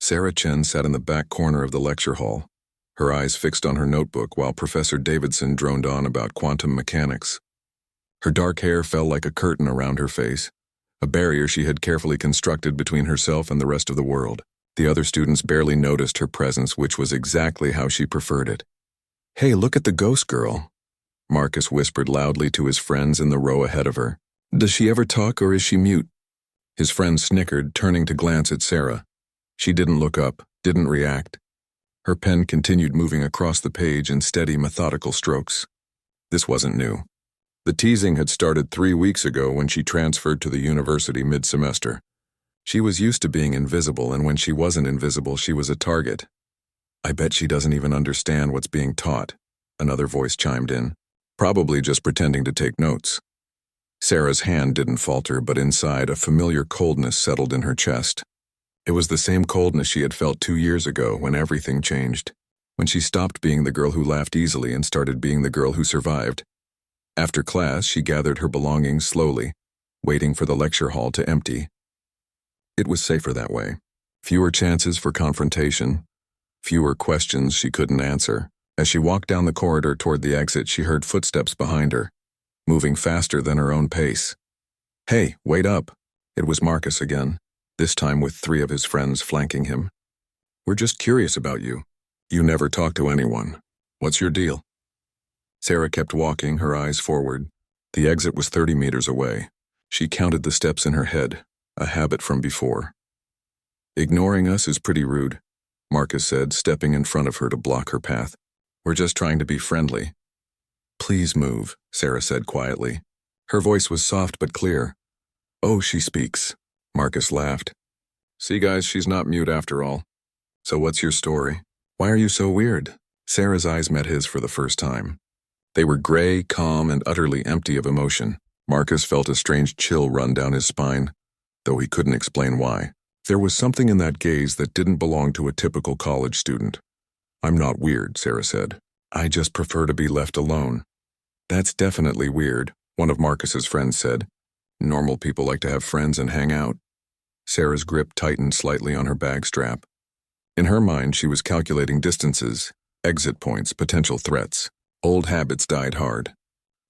Sarah Chen sat in the back corner of the lecture hall, her eyes fixed on her notebook while Professor Davidson droned on about quantum mechanics. Her dark hair fell like a curtain around her face, a barrier she had carefully constructed between herself and the rest of the world. The other students barely noticed her presence, which was exactly how she preferred it. "Hey, look at the ghost girl," Marcus whispered loudly to his friends in the row ahead of her. "Does she ever talk, or is she mute?" His friend snickered, turning to glance at Sarah. She didn't look up, didn't react. Her pen continued moving across the page in steady, methodical strokes. This wasn't new. The teasing had started 3 weeks ago when she transferred to the university mid-semester. She was used to being invisible, and when she wasn't invisible, she was a target. "I bet she doesn't even understand what's being taught," another voice chimed in. "Probably just pretending to take notes." Sarah's hand didn't falter, but inside, a familiar coldness settled in her chest. It was the same coldness she had felt 2 years ago when everything changed, when she stopped being the girl who laughed easily and started being the girl who survived. After class, she gathered her belongings slowly, waiting for the lecture hall to empty. It was safer that way. Fewer chances for confrontation, fewer questions she couldn't answer. As she walked down the corridor toward the exit, she heard footsteps behind her, moving faster than her own pace. "Hey, wait up!" It was Marcus again, this time with 3 of his friends flanking him. "We're just curious about you. You never talk to anyone. What's your deal?" Sarah kept walking, her eyes forward. The exit was 30 meters away. She counted the steps in her head, a habit from before. "Ignoring us is pretty rude," Marcus said, stepping in front of her to block her path. "We're just trying to be friendly." "Please move," Sarah said quietly. Her voice was soft but clear. "Oh, she speaks," Marcus laughed. "See, guys, she's not mute after all. So what's your story? Why are you so weird?" Sarah's eyes met his for the first time. They were gray, calm, and utterly empty of emotion. Marcus felt a strange chill run down his spine, though he couldn't explain why. There was something in that gaze that didn't belong to a typical college student. "I'm not weird," Sarah said. "I just prefer to be left alone." "That's definitely weird," one of Marcus's friends said. "Normal people like to have friends and hang out." Sarah's grip tightened slightly on her bag strap. In her mind, she was calculating distances, exit points, potential threats. Old habits died hard.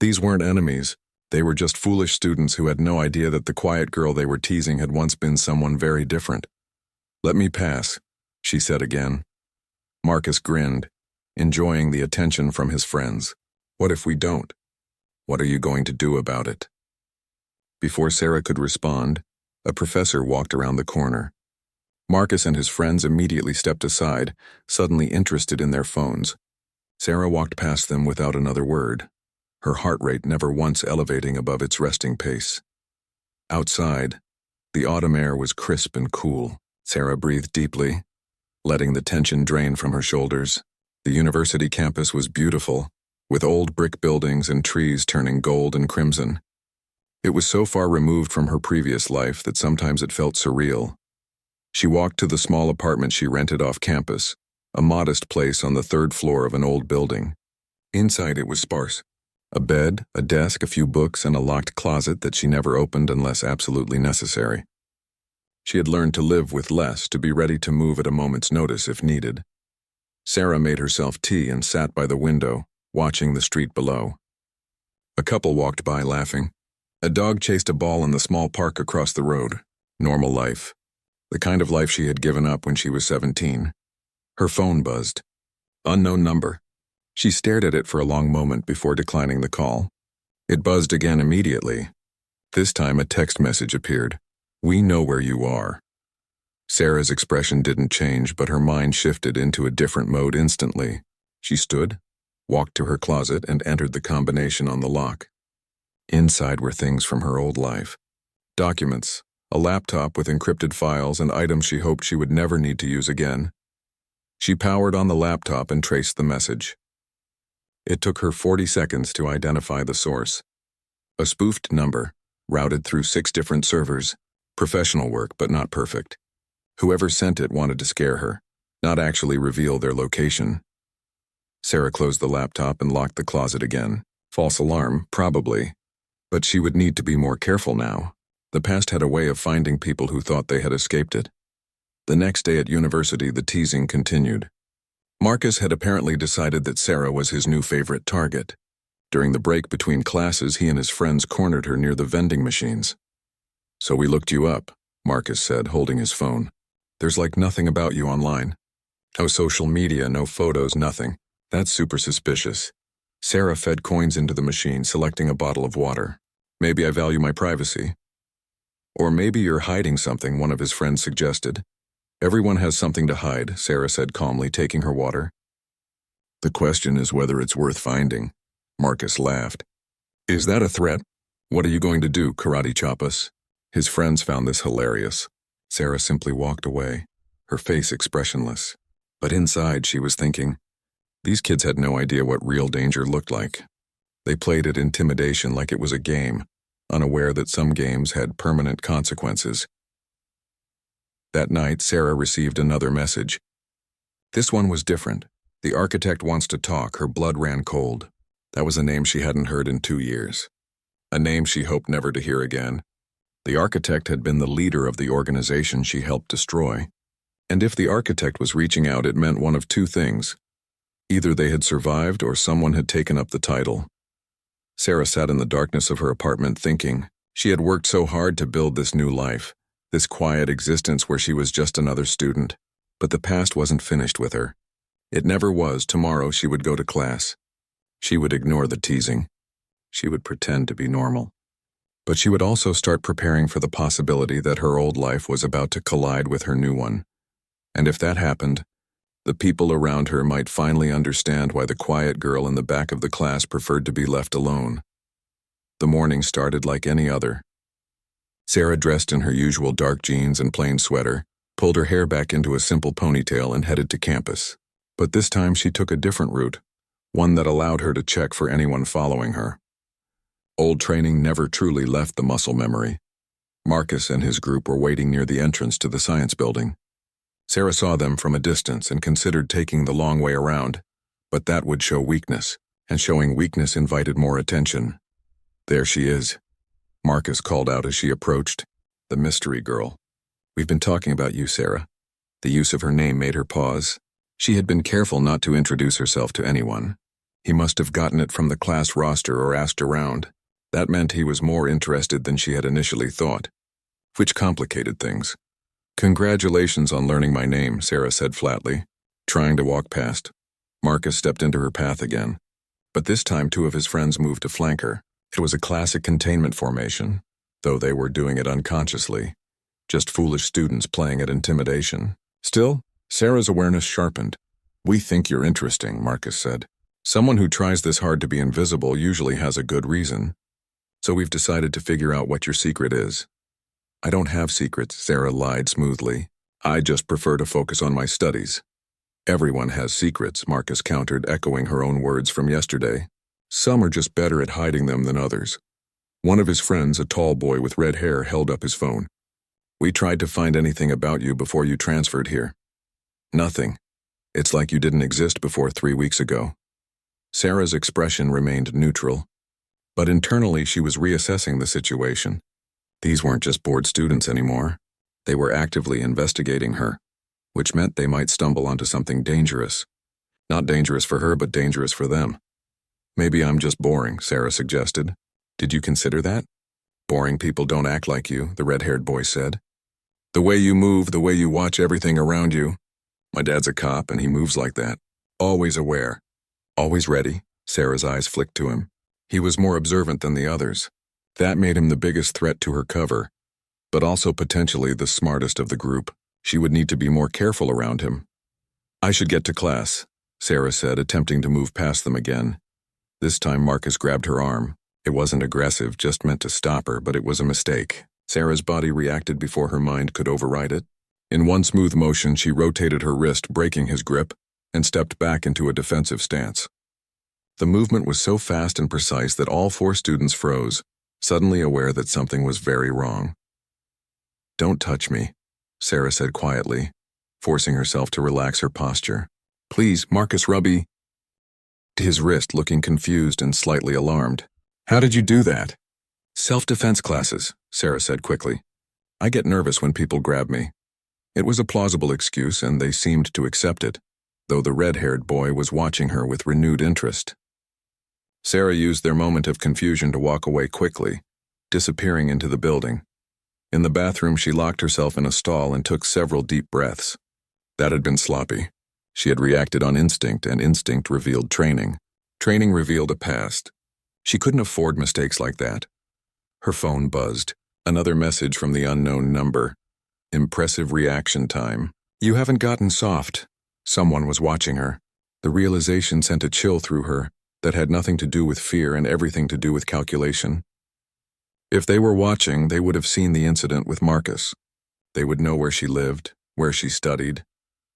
These weren't enemies. They were just foolish students who had no idea that the quiet girl they were teasing had once been someone very different. "Let me pass," she said again. Marcus grinned, enjoying the attention from his friends. "What if we don't? What are you going to do about it?" Before Sarah could respond, a professor walked around the corner. Marcus and his friends immediately stepped aside, suddenly interested in their phones. Sarah walked past them without another word, her heart rate never once elevating above its resting pace. Outside, the autumn air was crisp and cool. Sarah breathed deeply, letting the tension drain from her shoulders. The university campus was beautiful, with old brick buildings and trees turning gold and crimson. It was so far removed from her previous life that sometimes it felt surreal. She walked to the small apartment she rented off campus, a modest place on the 3rd floor of an old building. Inside it was sparse. A bed, a desk, a few books, and a locked closet that she never opened unless absolutely necessary. She had learned to live with less, to be ready to move at a moment's notice if needed. Sarah made herself tea and sat by the window, watching the street below. A couple walked by laughing. A dog chased a ball in the small park across the road. Normal life. The kind of life she had given up when she was 17. Her phone buzzed. Unknown number. She stared at it for a long moment before declining the call. It buzzed again immediately. This time a text message appeared. "We know where you are." Sarah's expression didn't change, but her mind shifted into a different mode instantly. She stood, walked to her closet, and entered the combination on the lock. Inside were things from her old life. Documents, a laptop with encrypted files, and items she hoped she would never need to use again. She powered on the laptop and traced the message. It took her 40 seconds to identify the source. A spoofed number, routed through 6 different servers. Professional work, but not perfect. Whoever sent it wanted to scare her, not actually reveal their location. Sarah closed the laptop and locked the closet again. False alarm, probably. But she would need to be more careful now. The past had a way of finding people who thought they had escaped it. The next day at university, the teasing continued. Marcus had apparently decided that Sarah was his new favorite target. During the break between classes, he and his friends cornered her near the vending machines. "So we looked you up," Marcus said, holding his phone. "There's like nothing about you online. No social media, no photos, nothing. That's super suspicious." Sarah fed coins into the machine, selecting a bottle of water. "Maybe I value my privacy." "Or maybe you're hiding something," one of his friends suggested. "Everyone has something to hide," Sarah said calmly, taking her water. "The question is whether it's worth finding." Marcus laughed. "Is that a threat? What are you going to do, karate chop us?" His friends found this hilarious. Sarah simply walked away, her face expressionless. But inside she was thinking, these kids had no idea what real danger looked like. They played at intimidation like it was a game, unaware that some games had permanent consequences. That night, Sarah received another message. This one was different. "The architect wants to talk." Her blood ran cold. That was a name she hadn't heard in 2 years. A name she hoped never to hear again. The architect had been the leader of the organization she helped destroy. And if the architect was reaching out, it meant one of two things. Either they had survived or someone had taken up the title. Sarah sat in the darkness of her apartment thinking. She had worked so hard to build this new life, this quiet existence where she was just another student. But the past wasn't finished with her. It never was. Tomorrow she would go to class. She would ignore the teasing. She would pretend to be normal. But she would also start preparing for the possibility that her old life was about to collide with her new one. And if that happened, the people around her might finally understand why the quiet girl in the back of the class preferred to be left alone. The morning started like any other. Sarah, dressed in her usual dark jeans and plain sweater, pulled her hair back into a simple ponytail and headed to campus. But this time she took a different route, one that allowed her to check for anyone following her. Old training never truly left the muscle memory. Marcus and his group were waiting near the entrance to the science building. Sarah saw them from a distance and considered taking the long way around, but that would show weakness, and showing weakness invited more attention. "There she is," Marcus called out as she approached. "The mystery girl. We've been talking about you, Sarah." The use of her name made her pause. She had been careful not to introduce herself to anyone. He must have gotten it from the class roster or asked around. That meant he was more interested than she had initially thought, which complicated things. "Congratulations on learning my name," Sarah said flatly, trying to walk past. Marcus stepped into her path again. But this time 2 of his friends moved to flank her. It was a classic containment formation, though they were doing it unconsciously. Just foolish students playing at intimidation. Still, Sarah's awareness sharpened. "We think you're interesting," Marcus said. "Someone who tries this hard to be invisible usually has a good reason. So we've decided to figure out what your secret is." "I don't have secrets," Sarah lied smoothly. "I just prefer to focus on my studies." "Everyone has secrets," Marcus countered, echoing her own words from yesterday. "Some are just better at hiding them than others." One of his friends, a tall boy with red hair, held up his phone. "We tried to find anything about you before you transferred here." "Nothing. It's like you didn't exist before 3 weeks ago." Sarah's expression remained neutral, but internally she was reassessing the situation. These weren't just bored students anymore. They were actively investigating her, which meant they might stumble onto something dangerous. Not dangerous for her, but dangerous for them. "Maybe I'm just boring," Sarah suggested. "Did you consider that?" "Boring people don't act like you," the red-haired boy said. "The way you move, the way you watch everything around you. My dad's a cop, and he moves like that. Always aware. Always ready." Sarah's eyes flicked to him. He was more observant than the others. That made him the biggest threat to her cover, but also potentially the smartest of the group. She would need to be more careful around him. "I should get to class," Sarah said, attempting to move past them again. This time Marcus grabbed her arm. It wasn't aggressive, just meant to stop her, but it was a mistake. Sarah's body reacted before her mind could override it. In one smooth motion, she rotated her wrist, breaking his grip, and stepped back into a defensive stance. The movement was so fast and precise that all 4 students froze, suddenly aware that something was very wrong. "Don't touch me," Sarah said quietly, forcing herself to relax her posture. "Please, Marcus Rubby." His wrist, looking confused and slightly alarmed. "How did you do that?" "Self-defense classes," Sarah said quickly. "I get nervous when people grab me." It was a plausible excuse, and they seemed to accept it, though the red-haired boy was watching her with renewed interest. Sarah used their moment of confusion to walk away quickly, disappearing into the building. In the bathroom, she locked herself in a stall and took several deep breaths. That had been sloppy. She had reacted on instinct, and instinct revealed training. Training revealed a past. She couldn't afford mistakes like that. Her phone buzzed. Another message from the unknown number. Impressive reaction time. You haven't gotten soft. Someone was watching her. The realization sent a chill through her that had nothing to do with fear and everything to do with calculation. If they were watching, they would have seen the incident with Marcus. They would know where she lived, where she studied,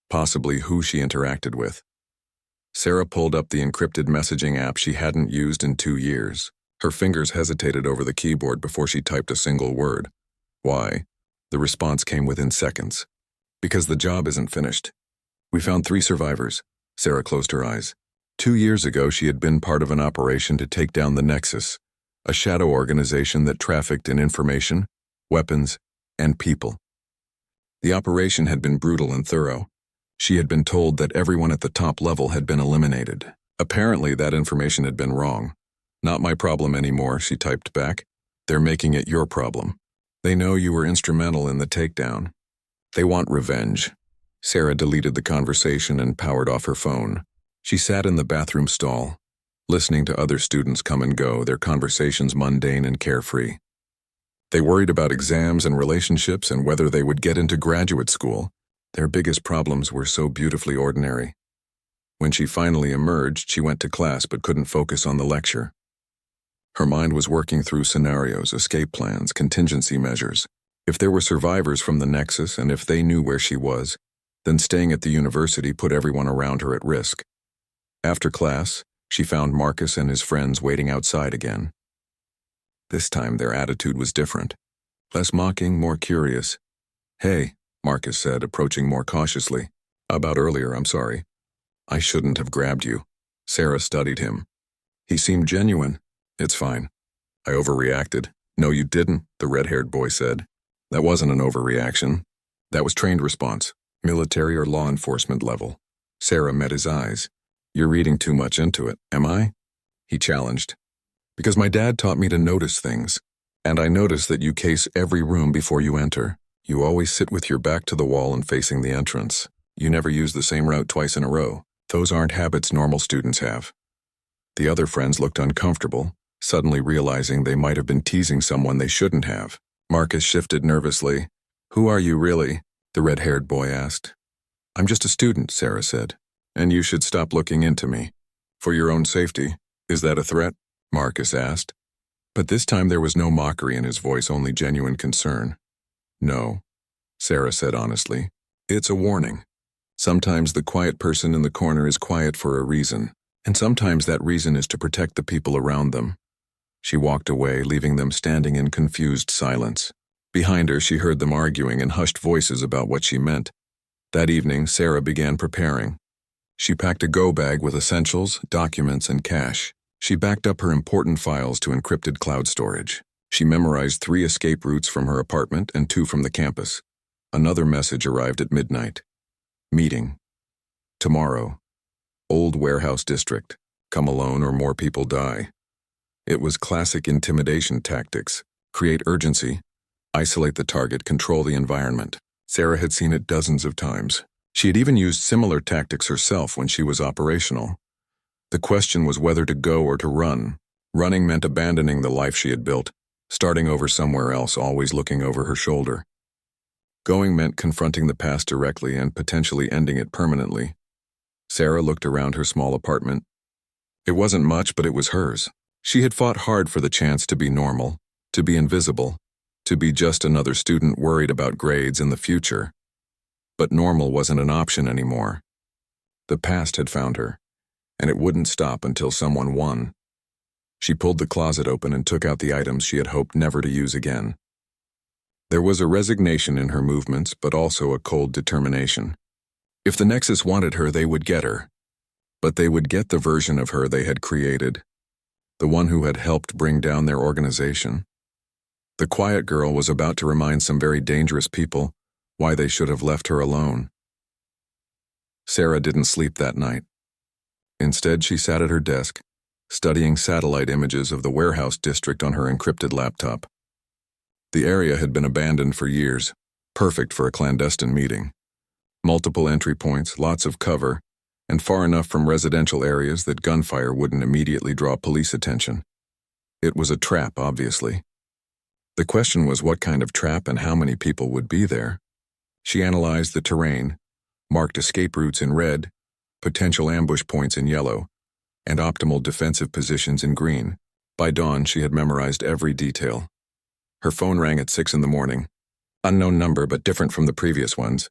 possibly who she interacted with. Sarah pulled up the encrypted messaging app she hadn't used in 2 years. Her fingers hesitated over the keyboard before she typed a single word. Why? The response came within seconds. Because the job isn't finished. We found 3 survivors. Sarah closed her eyes. 2 years ago, she had been part of an operation to take down the Nexus, a shadow organization that trafficked in information, weapons, and people. The operation had been brutal and thorough. She had been told that everyone at the top level had been eliminated. Apparently, that information had been wrong. Not my problem anymore, she typed back. They're making it your problem. They know you were instrumental in the takedown. They want revenge. Sarah deleted the conversation and powered off her phone. She sat in the bathroom stall, listening to other students come and go, their conversations mundane and carefree. They worried about exams and relationships and whether they would get into graduate school. Their biggest problems were so beautifully ordinary. When she finally emerged, she went to class but couldn't focus on the lecture. Her mind was working through scenarios, escape plans, contingency measures. If there were survivors from the Nexus and if they knew where she was, then staying at the university put everyone around her at risk. After class, she found Marcus and his friends waiting outside again. This time their attitude was different. Less mocking, more curious. Hey, Marcus said, approaching more cautiously. About earlier, I'm sorry. I shouldn't have grabbed you. Sarah studied him. He seemed genuine. It's fine. I overreacted. No, you didn't, the red-haired boy said. That wasn't an overreaction. That was trained response, military or law enforcement level. Sarah met his eyes. You're reading too much into it, am I? He challenged. Because my dad taught me to notice things, and I noticed that you case every room before you enter. You always sit with your back to the wall and facing the entrance. You never use the same route twice in a row. Those aren't habits normal students have. The other friends looked uncomfortable, suddenly realizing they might have been teasing someone they shouldn't have. Marcus shifted nervously. Who are you really? The red-haired boy asked. I'm just a student, Sarah said. And you should stop looking into me. For your own safety. Is that a threat? Marcus asked. But this time there was no mockery in his voice, only genuine concern. No, Sarah said honestly. It's a warning. Sometimes the quiet person in the corner is quiet for a reason, and sometimes that reason is to protect the people around them. She walked away, leaving them standing in confused silence. Behind her, she heard them arguing in hushed voices about what she meant. That evening, Sarah began preparing. She packed a go bag with essentials, documents, and cash. She backed up her important files to encrypted cloud storage. She memorized 3 escape routes from her apartment and 2 from the campus. Another message arrived at midnight. Meeting. Tomorrow. Old Warehouse District. Come alone or more people die. It was classic intimidation tactics. Create urgency. Isolate the target, control the environment. Sarah had seen it dozens of times. She had even used similar tactics herself when she was operational. The question was whether to go or to run. Running meant abandoning the life she had built, starting over somewhere else, always looking over her shoulder. Going meant confronting the past directly and potentially ending it permanently. Sarah looked around her small apartment. It wasn't much, but it was hers. She had fought hard for the chance to be normal, to be invisible, to be just another student worried about grades in the future. But normal wasn't an option anymore. The past had found her, and it wouldn't stop until someone won. She pulled the closet open and took out the items she had hoped never to use again. There was a resignation in her movements, but also a cold determination. If the Nexus wanted her, they would get her. But they would get the version of her they had created, the one who had helped bring down their organization. The quiet girl was about to remind some very dangerous people why they should have left her alone. Sarah didn't sleep that night. Instead, she sat at her desk, studying satellite images of the warehouse district on her encrypted laptop. The area had been abandoned for years, perfect for a clandestine meeting. Multiple entry points, lots of cover, and far enough from residential areas that gunfire wouldn't immediately draw police attention. It was a trap, obviously. The question was what kind of trap and how many people would be there. She analyzed the terrain, marked escape routes in red, potential ambush points in yellow, and optimal defensive positions in green. By dawn, she had memorized every detail. Her phone rang at 6 a.m. Unknown number, but different from the previous ones.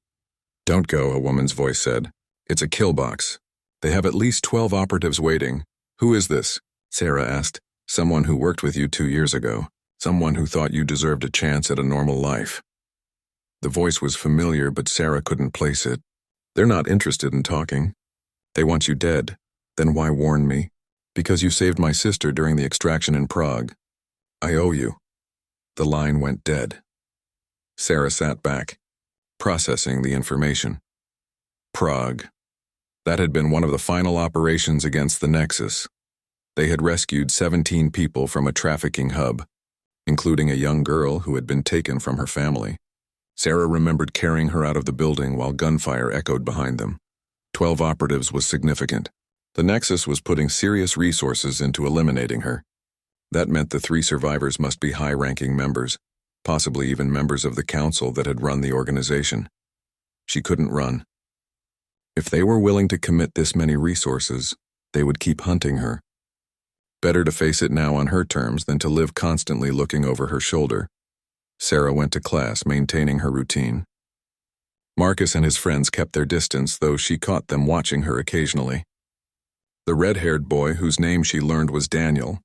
"Don't go," a woman's voice said. "It's a kill box. They have at least 12 operatives waiting." "Who is this?" Sarah asked. "Someone who worked with you 2 years ago. Someone who thought you deserved a chance at a normal life." The voice was familiar, but Sarah couldn't place it. "They're not interested in talking. They want you dead. Then why warn me?" "Because you saved my sister during the extraction in Prague. I owe you." The line went dead. Sarah sat back, processing the information. Prague. That had been one of the final operations against the Nexus. They had rescued 17 people from a trafficking hub, including a young girl who had been taken from her family. Sarah remembered carrying her out of the building while gunfire echoed behind them. 12 operatives was significant. The Nexus was putting serious resources into eliminating her. That meant the 3 survivors must be high-ranking members, possibly even members of the council that had run the organization. She couldn't run. If they were willing to commit this many resources, they would keep hunting her. Better to face it now on her terms than to live constantly looking over her shoulder. Sarah went to class, maintaining her routine. Marcus and his friends kept their distance, though she caught them watching her occasionally. The red-haired boy, whose name she learned was Daniel,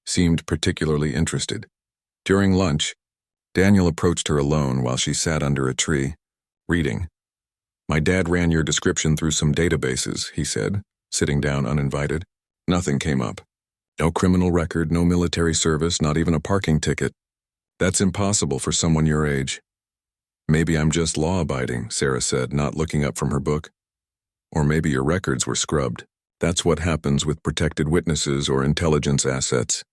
seemed particularly interested. During lunch, Daniel approached her alone while she sat under a tree, reading. "My dad ran your description through some databases," he said, sitting down uninvited. "Nothing came up. No criminal record, no military service, not even a parking ticket. That's impossible for someone your age." "Maybe I'm just law-abiding," Sarah said, not looking up from her book. "Or maybe your records were scrubbed. That's what happens with protected witnesses or intelligence assets."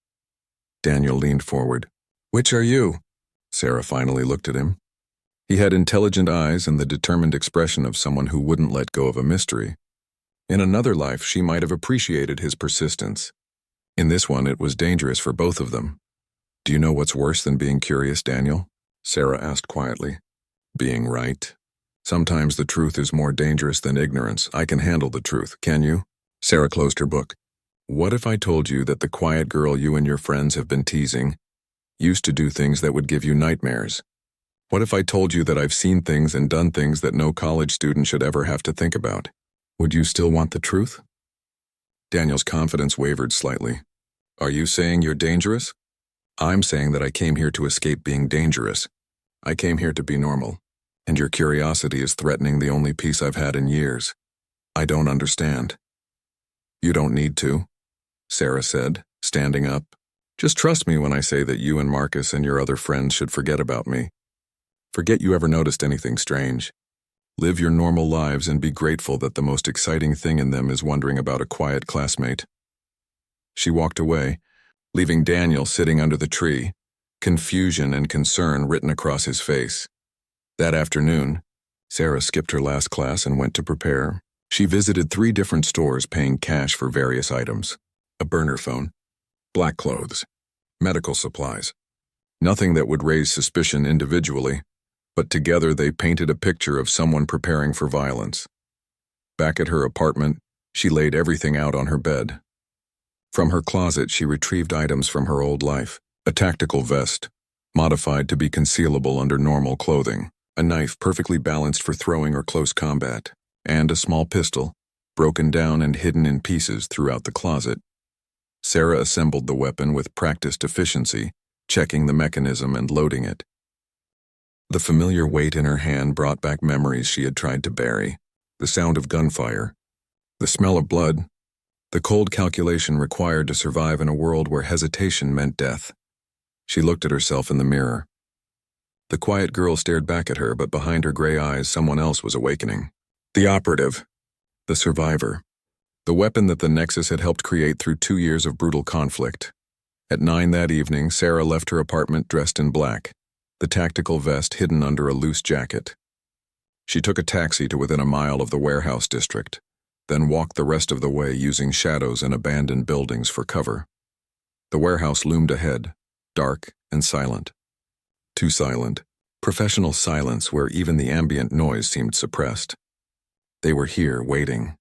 Daniel leaned forward. "Which are you?" Sarah finally looked at him. He had intelligent eyes and the determined expression of someone who wouldn't let go of a mystery. In another life, she might have appreciated his persistence. In this one, it was dangerous for both of them. "Do you know what's worse than being curious, Daniel?" Sarah asked quietly. "Being right. Sometimes the truth is more dangerous than ignorance. I can handle the truth, can you?" Sarah closed her book. "What if I told you that the quiet girl you and your friends have been teasing used to do things that would give you nightmares? What if I told you that I've seen things and done things that no college student should ever have to think about? Would you still want the truth?" Daniel's confidence wavered slightly. "Are you saying you're dangerous?" "I'm saying that I came here to escape being dangerous. I came here to be normal, and your curiosity is threatening the only peace I've had in years. I don't understand." "You don't need to," Sarah said, standing up. "Just trust me when I say that you and Marcus and your other friends should forget about me. Forget you ever noticed anything strange. Live your normal lives and be grateful that the most exciting thing in them is wondering about a quiet classmate." She walked away, leaving Daniel sitting under the tree, confusion and concern written across his face. That afternoon, Sarah skipped her last class and went to prepare. She visited 3 different stores paying cash for various items. A burner phone, black clothes, medical supplies. Nothing that would raise suspicion individually, but together they painted a picture of someone preparing for violence. Back at her apartment, she laid everything out on her bed. From her closet, she retrieved items from her old life: a tactical vest, modified to be concealable under normal clothing, a knife perfectly balanced for throwing or close combat, and a small pistol, broken down and hidden in pieces throughout the closet. Sarah assembled the weapon with practiced efficiency, checking the mechanism and loading it. The familiar weight in her hand brought back memories she had tried to bury: the sound of gunfire, the smell of blood, the cold calculation required to survive in a world where hesitation meant death. She looked at herself in the mirror. The quiet girl stared back at her, but behind her gray eyes, someone else was awakening. The operative. The survivor. The weapon that the Nexus had helped create through 2 years of brutal conflict. At 9 that evening, Sarah left her apartment dressed in black, the tactical vest hidden under a loose jacket. She took a taxi to within a mile of the warehouse district, then walked the rest of the way using shadows and abandoned buildings for cover. The warehouse loomed ahead, dark and silent. Too silent. Professional silence where even the ambient noise seemed suppressed. They were here, waiting.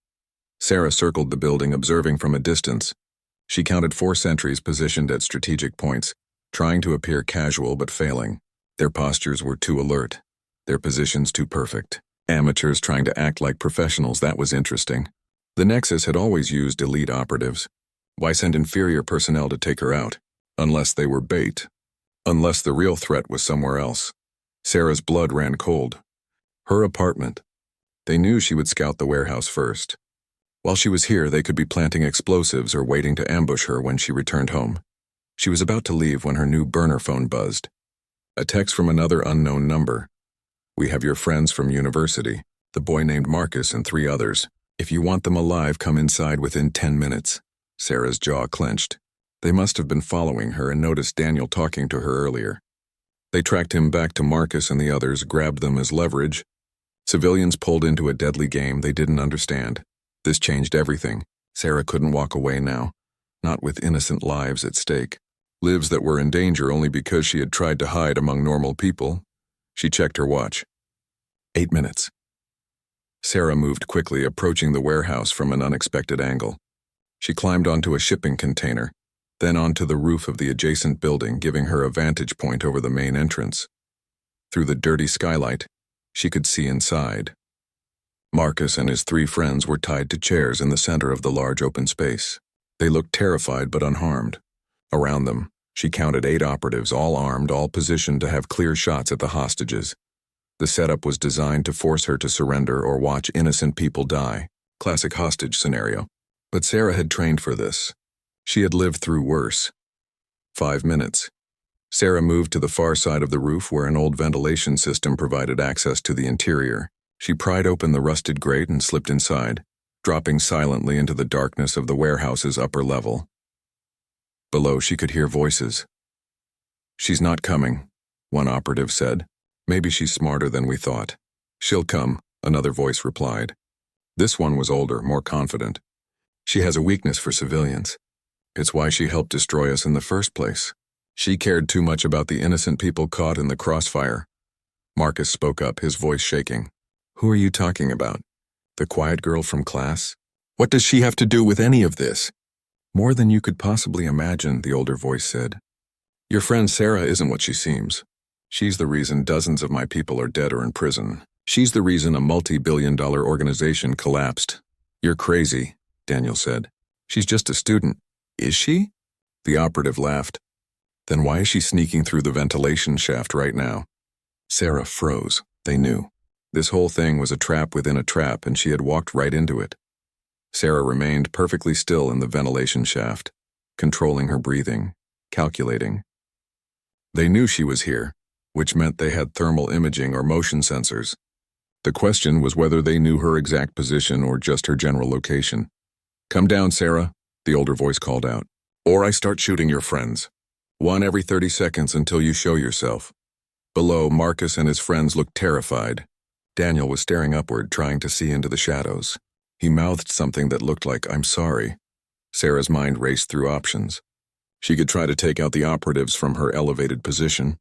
Sarah circled the building, observing from a distance. She counted 4 sentries positioned at strategic points, trying to appear casual but failing. Their postures were too alert, their positions too perfect. Amateurs trying to act like professionals, that was interesting. The Nexus had always used elite operatives. Why send inferior personnel to take her out? Unless they were bait. Unless the real threat was somewhere else. Sarah's blood ran cold. Her apartment. They knew she would scout the warehouse first. While she was here, they could be planting explosives or waiting to ambush her when she returned home. She was about to leave when her new burner phone buzzed. A text from another unknown number. "We have your friends from university, the boy named Marcus and 3 others. If you want them alive, come inside within 10 minutes. Sarah's jaw clenched. They must have been following her and noticed Daniel talking to her earlier. They tracked him back to Marcus and the others, grabbed them as leverage. Civilians pulled into a deadly game they didn't understand. This changed everything. Sarah couldn't walk away now, not with innocent lives at stake. Lives that were in danger only because she had tried to hide among normal people. She checked her watch. 8 minutes. Sarah moved quickly, approaching the warehouse from an unexpected angle. She climbed onto a shipping container, then onto the roof of the adjacent building, giving her a vantage point over the main entrance. Through the dirty skylight, she could see inside. Marcus and his 3 friends were tied to chairs in the center of the large open space. They looked terrified but unharmed. Around them, she counted 8 operatives, all armed, all positioned to have clear shots at the hostages. The setup was designed to force her to surrender or watch innocent people die. Classic hostage scenario. But Sarah had trained for this. She had lived through worse. 5 minutes. Sarah moved to the far side of the roof where an old ventilation system provided access to the interior. She pried open the rusted grate and slipped inside, dropping silently into the darkness of the warehouse's upper level. Below, she could hear voices. "She's not coming," one operative said. "Maybe she's smarter than we thought." "She'll come," another voice replied. This one was older, more confident. "She has a weakness for civilians. It's why she helped destroy us in the first place. She cared too much about the innocent people caught in the crossfire." Marcus spoke up, his voice shaking. "Who are you talking about? The quiet girl from class? What does she have to do with any of this?" "More than you could possibly imagine," the older voice said. "Your friend Sarah isn't what she seems. She's the reason dozens of my people are dead or in prison. She's the reason a multi-billion-dollar organization collapsed." "You're crazy," Daniel said. "She's just a student." "Is she?" The operative laughed. "Then why is she sneaking through the ventilation shaft right now?" Sarah froze. They knew. This whole thing was a trap within a trap, and she had walked right into it. Sarah remained perfectly still in the ventilation shaft, controlling her breathing, calculating. They knew she was here, which meant they had thermal imaging or motion sensors. The question was whether they knew her exact position or just her general location. "Come down, Sarah," the older voice called out, "or I start shooting your friends. 1 every 30 seconds until you show yourself." Below, Marcus and his friends looked terrified. Daniel was staring upward, trying to see into the shadows. He mouthed something that looked like, "I'm sorry." Sarah's mind raced through options. She could try to take out the operatives from her elevated position,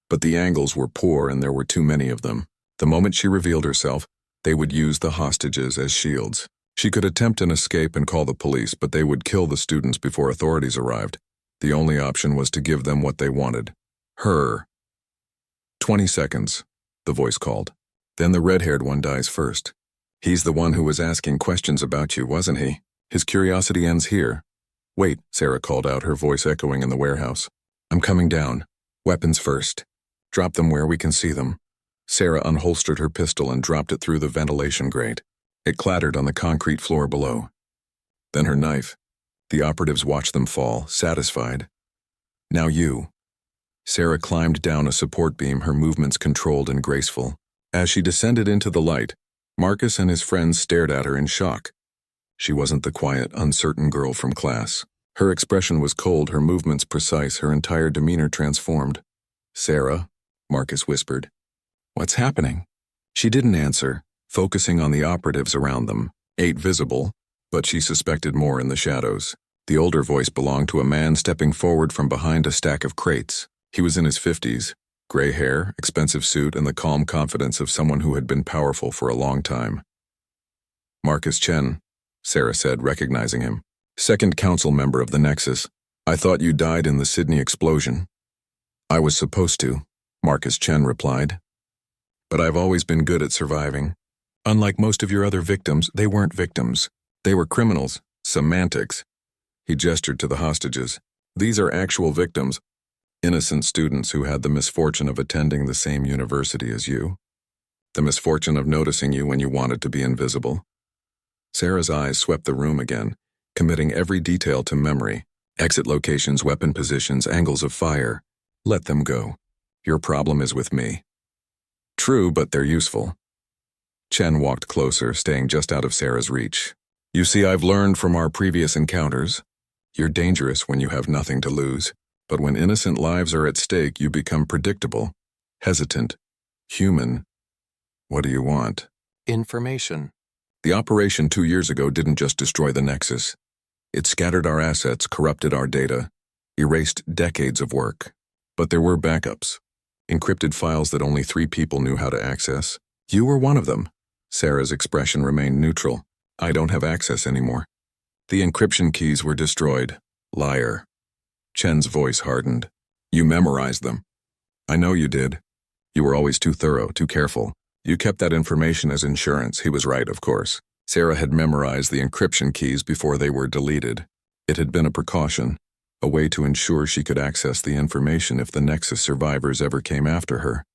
but the angles were poor and there were too many of them. The moment she revealed herself, they would use the hostages as shields. She could attempt an escape and call the police, but they would kill the students before authorities arrived. The only option was to give them what they wanted. Her. 20 seconds, the voice called. "Then the red-haired one dies first. He's the one who was asking questions about you, wasn't he? His curiosity ends here." "Wait," Sarah called out, her voice echoing in the warehouse. "I'm coming down. Weapons first. Drop them where we can see them." Sarah unholstered her pistol and dropped it through the ventilation grate. It clattered on the concrete floor below. Then her knife. The operatives watched them fall, satisfied. "Now you." Sarah climbed down a support beam, her movements controlled and graceful. As she descended into the light, Marcus and his friends stared at her in shock. She wasn't the quiet, uncertain girl from class. Her expression was cold, her movements precise, her entire demeanor transformed. "Sarah," Marcus whispered. "What's happening?" She didn't answer, focusing on the operatives around them. 8 visible, but she suspected more in the shadows. The older voice belonged to a man stepping forward from behind a stack of crates. He was in his 50s, gray hair, expensive suit, and the calm confidence of someone who had been powerful for a long time. "Marcus Chen," Sarah said, recognizing him. "Second council member of the Nexus. I thought you died in the Sydney explosion." "I was supposed to," Marcus Chen replied. "But I've always been good at surviving. Unlike most of your other victims, they weren't victims. They were criminals. Semantics." He gestured to the hostages. "These are actual victims. Innocent students who had the misfortune of attending the same university as you. The misfortune of noticing you when you wanted to be invisible." Sarah's eyes swept the room again, committing every detail to memory. Exit locations, weapon positions, angles of fire. "Let them go. Your problem is with me." "True, but they're useful." Chen walked closer, staying just out of Sarah's reach. "You see, I've learned from our previous encounters. You're dangerous when you have nothing to lose, but when innocent lives are at stake, you become predictable, hesitant, human. What do you want?" "Information." "The operation 2 years ago didn't just destroy the Nexus. It scattered our assets, corrupted our data, erased decades of work. But there were backups. Encrypted files that only 3 people knew how to access. You were one of them." Sarah's expression remained neutral. "I don't have access anymore. The encryption keys were destroyed." "Liar." Chen's voice hardened. "You memorized them." "I know you did. You were always too thorough, too careful. You kept that information as insurance." He was right, of course. Sarah had memorized the encryption keys before they were deleted. It had been a precaution, a way to ensure she could access the information if the Nexus survivors ever came after her.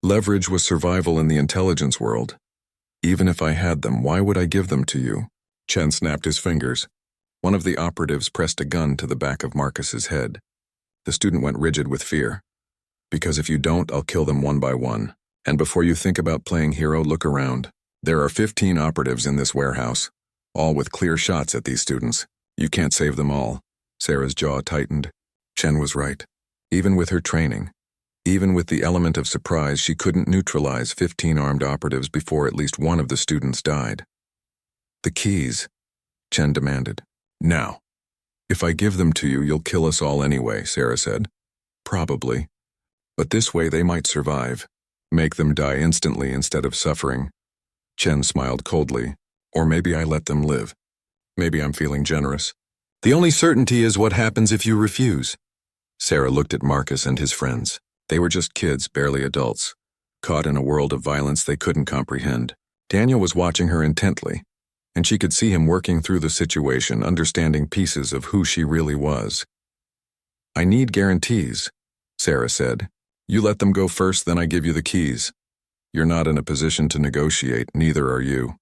Leverage was survival in the intelligence world. "Even if I had them, why would I give them to you?" Chen snapped his fingers. One of the operatives pressed a gun to the back of Marcus's head. The student went rigid with fear. "Because if you don't, I'll kill them one by one. And before you think about playing hero, look around. There are 15 operatives in this warehouse, all with clear shots at these students. You can't save them all." Sarah's jaw tightened. Chen was right. Even with her training, even with the element of surprise, she couldn't neutralize 15 armed operatives before at least one of the students died. "The keys," Chen demanded. "Now. If I give them to you, you'll kill us all anyway," Sarah said. "Probably. But this way they might survive. Make them die instantly instead of suffering." Chen smiled coldly. "Or maybe I let them live. Maybe I'm feeling generous. The only certainty is what happens if you refuse." Sarah looked at Marcus and his friends. They were just kids, barely adults, caught in a world of violence they couldn't comprehend. Daniel was watching her intently, and she could see him working through the situation, understanding pieces of who she really was. "I need guarantees," Sarah said. "You let them go first, then I give you the keys. You're not in a position to negotiate, neither are you."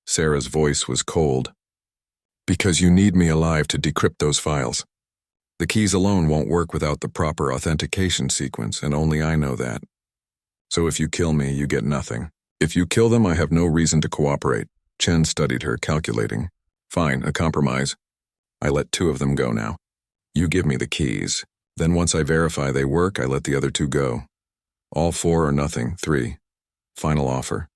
Sarah's voice was cold. "Because you need me alive to decrypt those files. The keys alone won't work without the proper authentication sequence, and only I know that. So if you kill me, you get nothing. If you kill them, I have no reason to cooperate." Chen studied her, calculating. "Fine, a compromise. I let 2 of them go now. You give me the keys. Then once I verify they work, I let the other 2 go. All 4 or nothing, 3. Final offer."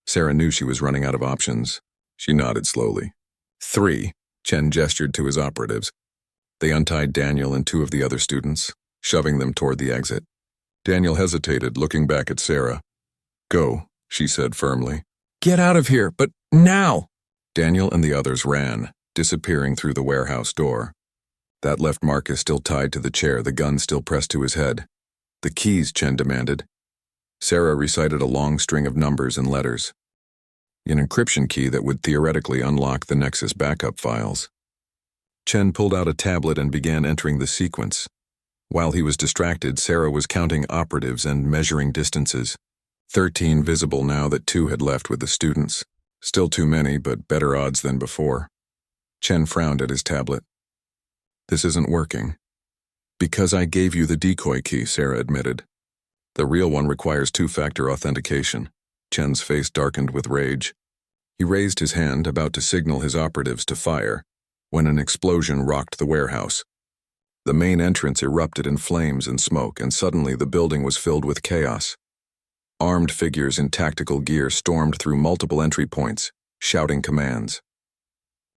Sarah knew she was running out of options. She nodded slowly. 3, Chen gestured to his operatives. They untied Daniel and 2 of the other students, shoving them toward the exit. Daniel hesitated, looking back at Sarah. "Go," she said firmly. "Get out of here, but now!" Daniel and the others ran, disappearing through the warehouse door. That left Marcus still tied to the chair, the gun still pressed to his head. "The keys," Chen demanded. Sarah recited a long string of numbers and letters. An encryption key that would theoretically unlock the Nexus backup files. Chen pulled out a tablet and began entering the sequence. While he was distracted, Sarah was counting operatives and measuring distances. 13 visible now that 2 had left with the students. Still too many, but better odds than before. Chen frowned at his tablet. "This isn't working." Because I gave you the decoy key, Sarah admitted. The real one requires two-factor authentication. Chen's face darkened with rage. He raised his hand, about to signal his operatives to fire, when an explosion rocked the warehouse. The main entrance erupted in flames and smoke, and suddenly the building was filled with chaos. Armed figures in tactical gear stormed through multiple entry points, shouting commands.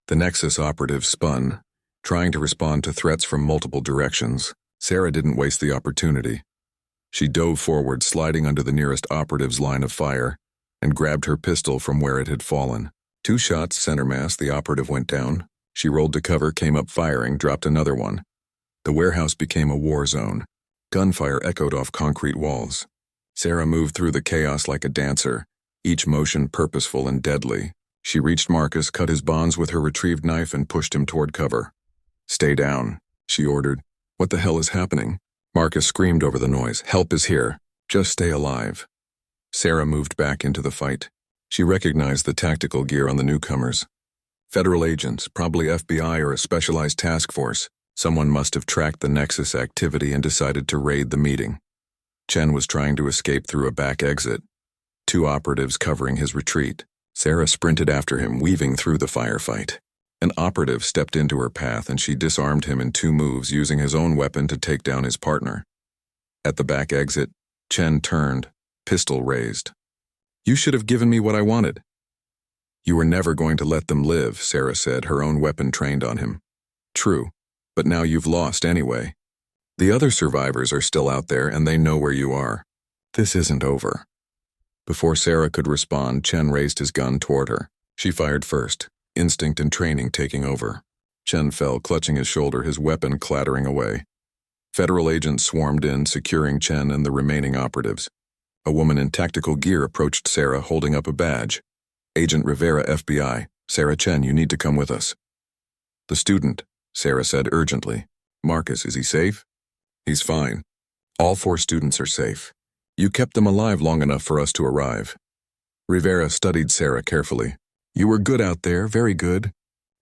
The Nexus operatives spun, trying to respond to threats from multiple directions. Sarah didn't waste the opportunity. She dove forward, sliding under the nearest operative's line of fire, and grabbed her pistol from where it had fallen. 2 shots, center mass, the operative went down. She rolled to cover, came up firing, dropped another one. The warehouse became a war zone. Gunfire echoed off concrete walls. Sarah moved through the chaos like a dancer, each motion purposeful and deadly. She reached Marcus, cut his bonds with her retrieved knife, and pushed him toward cover. "Stay down," she ordered. "What the hell is happening?" Marcus screamed over the noise. "Help is here. Just stay alive." Sarah moved back into the fight. She recognized the tactical gear on the newcomers. Federal agents, probably FBI or a specialized task force. Someone must have tracked the Nexus activity and decided to raid the meeting. Chen was trying to escape through a back exit, 2 operatives covering his retreat. Sarah sprinted after him, weaving through the firefight. An operative stepped into her path and she disarmed him in 2 moves, using his own weapon to take down his partner. At the back exit, Chen turned, pistol raised. "You should have given me what I wanted." "You were never going to let them live," Sarah said, her own weapon trained on him. "True, but now you've lost anyway. The other survivors are still out there and they know where you are. This isn't over." Before Sarah could respond, Chen raised his gun toward her. She fired first, instinct and training taking over. Chen fell, clutching his shoulder, his weapon clattering away. Federal agents swarmed in, securing Chen and the remaining operatives. A woman in tactical gear approached Sarah, holding up a badge. "Agent Rivera, FBI. Sarah Chen, you need to come with us." "The student," Sarah said urgently. "Marcus, is he safe?" "He's fine. All 4 students are safe. You kept them alive long enough for us to arrive." Rivera studied Sarah carefully. "You were good out there, very good.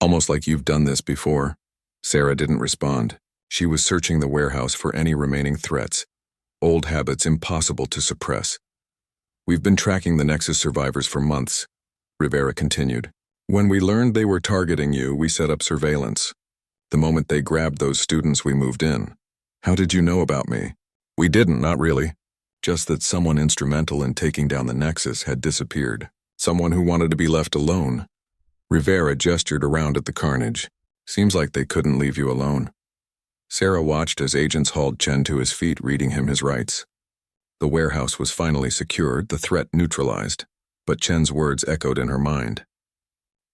Almost like you've done this before." Sarah didn't respond. She was searching the warehouse for any remaining threats, old habits impossible to suppress. "We've been tracking the Nexus survivors for months," Rivera continued. "When we learned they were targeting you, we set up surveillance. The moment they grabbed those students, we moved in." "How did you know about me?" "We didn't, not really. Just that someone instrumental in taking down the Nexus had disappeared. Someone who wanted to be left alone." Rivera gestured around at the carnage. "Seems like they couldn't leave you alone." Sarah watched as agents hauled Chen to his feet, reading him his rights. The warehouse was finally secured, the threat neutralized, but Chen's words echoed in her mind.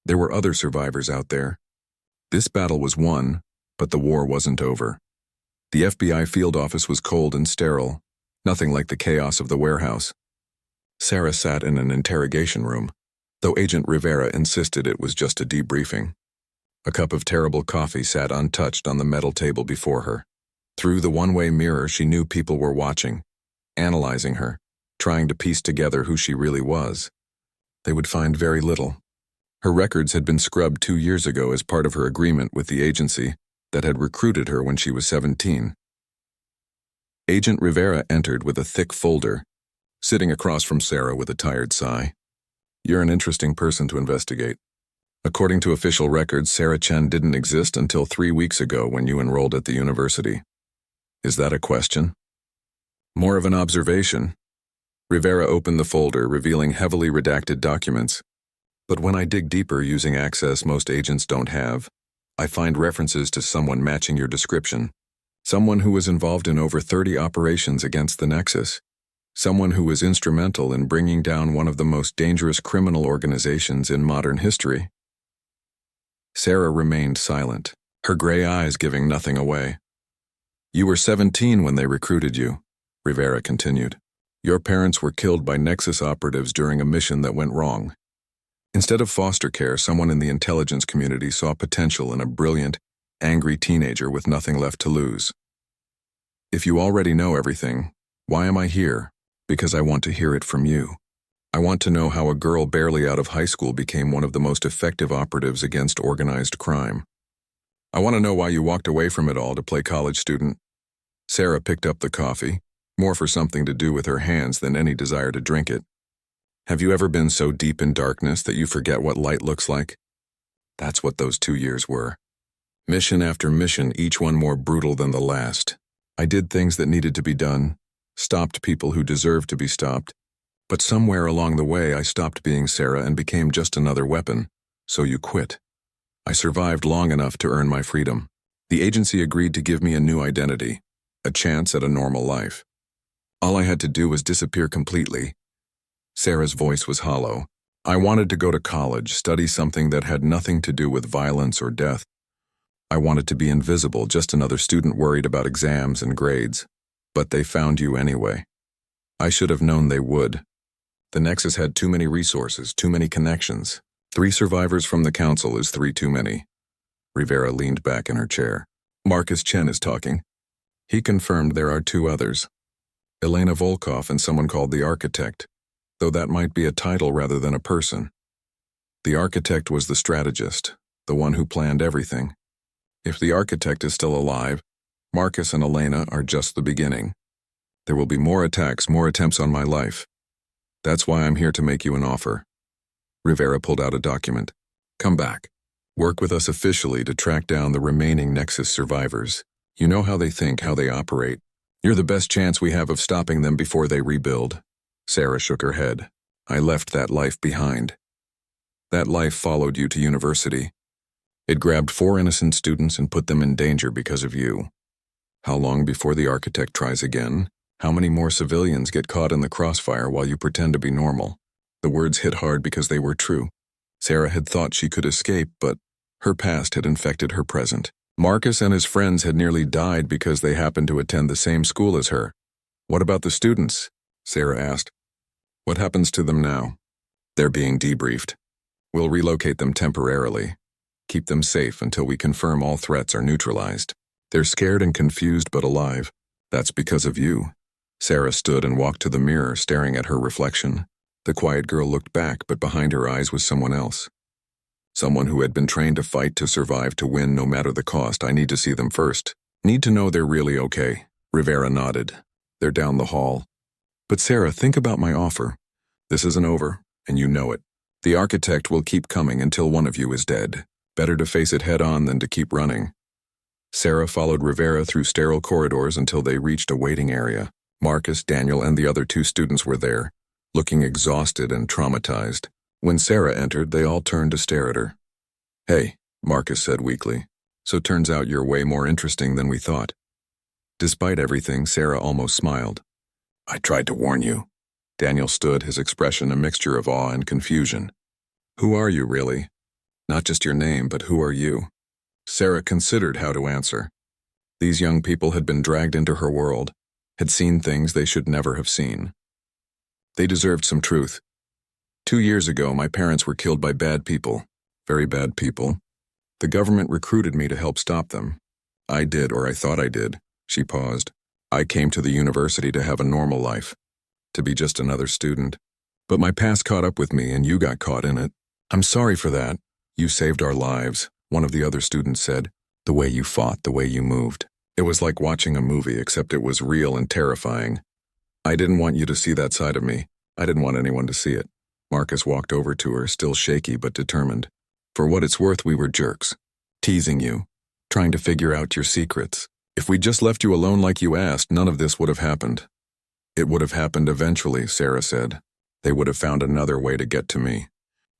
There were other survivors out there. This battle was won, but the war wasn't over. The FBI field office was cold and sterile, nothing like the chaos of the warehouse. Sarah sat in an interrogation room, though Agent Rivera insisted it was just a debriefing. A cup of terrible coffee sat untouched on the metal table before her. Through the one-way mirror, she knew people were watching, analyzing her, trying to piece together who she really was. They would find very little. Her records had been scrubbed 2 years ago as part of her agreement with the agency that had recruited her when she was 17. Agent Rivera entered with a thick folder, sitting across from Sarah with a tired sigh. "You're an interesting person to investigate. According to official records, Sarah Chen didn't exist until 3 weeks ago when you enrolled at the university. Is that a question?" "More of an observation." Rivera opened the folder, revealing heavily redacted documents. "But when I dig deeper using access most agents don't have, I find references to someone matching your description. Someone who was involved in over 30 operations against the Nexus. Someone who was instrumental in bringing down one of the most dangerous criminal organizations in modern history." Sarah remained silent, her gray eyes giving nothing away. "You were 17 when they recruited you," Rivera continued. "Your parents were killed by Nexus operatives during a mission that went wrong. Instead of foster care, someone in the intelligence community saw potential in a brilliant, angry teenager with nothing left to lose. If you already know everything, why am I here? Because I want to hear it from you. I want to know how a girl barely out of high school became one of the most effective operatives against organized crime. I want to know why you walked away from it all to play college student. Sarah picked up the coffee, more for something to do with her hands than any desire to drink it. Have you ever been so deep in darkness that you forget what light looks like? That's what those 2 years were. Mission after mission, each one more brutal than the last. I did things that needed to be done, stopped people who deserved to be stopped, but somewhere along the way I stopped being Sarah and became just another weapon. So you quit. I survived long enough to earn my freedom. The agency agreed to give me a new identity, a chance at a normal life. All I had to do was disappear completely. Sarah's voice was hollow. I wanted to go to college, study something that had nothing to do with violence or death. I wanted to be invisible, just another student worried about exams and grades. But they found you anyway. I should have known they would. The Nexus had too many resources, too many connections. 3 survivors from the council is 3 too many. Rivera leaned back in her chair. Marcus Chen is talking. He confirmed there are 2 others. Elena Volkov and someone called the Architect, though that might be a title rather than a person. The Architect was the strategist, the one who planned everything. If the Architect is still alive, Marcus and Elena are just the beginning. There will be more attacks, more attempts on my life. That's why I'm here to make you an offer. Rivera pulled out a document. Come back. Work with us officially to track down the remaining Nexus survivors. You know how they think, how they operate. You're the best chance we have of stopping them before they rebuild. Sarah shook her head. I left that life behind. That life followed you to university. It grabbed 4 innocent students and put them in danger because of you. How long before the Architect tries again? How many more civilians get caught in the crossfire while you pretend to be normal? The words hit hard because they were true. Sarah had thought she could escape, but her past had infected her present. Marcus and his friends had nearly died because they happened to attend the same school as her. What about the students? Sarah asked. What happens to them now? They're being debriefed. We'll relocate them temporarily. Keep them safe until we confirm all threats are neutralized. They're scared and confused but alive. That's because of you. Sarah stood and walked to the mirror, staring at her reflection. The quiet girl looked back, but behind her eyes was someone else. Someone who had been trained to fight, to survive, to win no matter the cost. I need to see them first. Need to know they're really okay. Rivera nodded. They're down the hall. But Sarah, think about my offer. This isn't over, and you know it. The Architect will keep coming until one of you is dead. Better to face it head on than to keep running. Sarah followed Rivera through sterile corridors until they reached a waiting area. Marcus, Daniel, and the other 2 students were there, looking exhausted and traumatized. When Sarah entered, they all turned to stare at her. Hey, Marcus said weakly. So turns out you're way more interesting than we thought. Despite everything, Sarah almost smiled. I tried to warn you. Daniel stood, his expression a mixture of awe and confusion. Who are you, really? Not just your name, but who are you? Sarah considered how to answer. These young people had been dragged into her world, had seen things they should never have seen. They deserved some truth. 2 years ago, my parents were killed by bad people. Very bad people. The government recruited me to help stop them. I did, or I thought I did. She paused. I came to the university to have a normal life, to be just another student. But my past caught up with me and you got caught in it. I'm sorry for that. You saved our lives, one of the other students said. The way you fought, the way you moved. It was like watching a movie, except it was real and terrifying. I didn't want you to see that side of me. I didn't want anyone to see it. Marcus walked over to her, still shaky but determined. For what it's worth, we were jerks. Teasing you. Trying to figure out your secrets. If we'd just left you alone like you asked, none of this would have happened. It would have happened eventually, Sarah said. They would have found another way to get to me.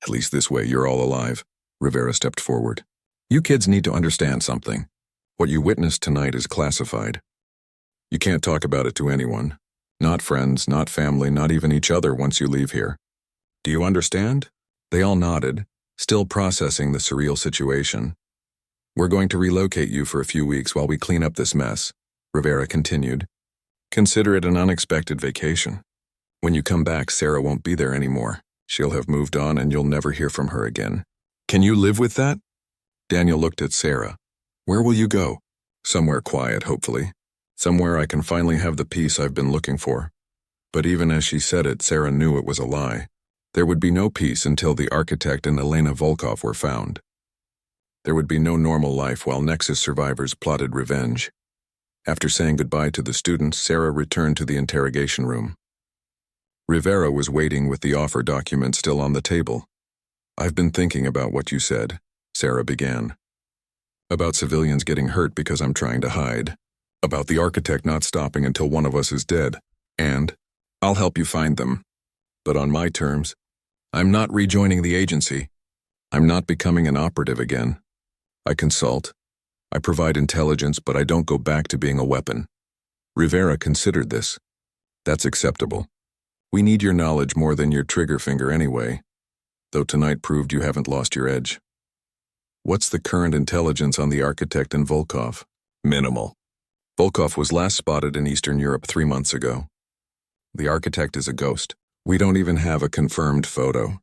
At least this way you're all alive. Rivera stepped forward. You kids need to understand something. What you witnessed tonight is classified. You can't talk about it to anyone. Not friends, not family, not even each other once you leave here. Do you understand? They all nodded, still processing the surreal situation. We're going to relocate you for a few weeks while we clean up this mess, Rivera continued. Consider it an unexpected vacation. When you come back, Sarah won't be there anymore. She'll have moved on and you'll never hear from her again. Can you live with that? Daniel looked at Sarah. Where will you go? Somewhere quiet, hopefully. Somewhere I can finally have the peace I've been looking for. But even as she said it, Sarah knew it was a lie. There would be no peace until the Architect and Elena Volkov were found. There would be no normal life while Nexus survivors plotted revenge. After saying goodbye to the students, Sarah returned to the interrogation room. Rivera was waiting with the offer document still on the table. "I've been thinking about what you said," Sarah began. "About civilians getting hurt because I'm trying to hide. About the architect not stopping until one of us is dead. And I'll help you find them. But on my terms. I'm not rejoining the agency. I'm not becoming an operative again. I consult. I provide intelligence, but I don't go back to being a weapon." Rivera considered this. "That's acceptable. We need your knowledge more than your trigger finger anyway, though tonight proved you haven't lost your edge. What's the current intelligence on the architect and Volkov?" "Minimal. Volkov was last spotted in Eastern Europe 3 months ago. The architect is a ghost. We don't even have a confirmed photo.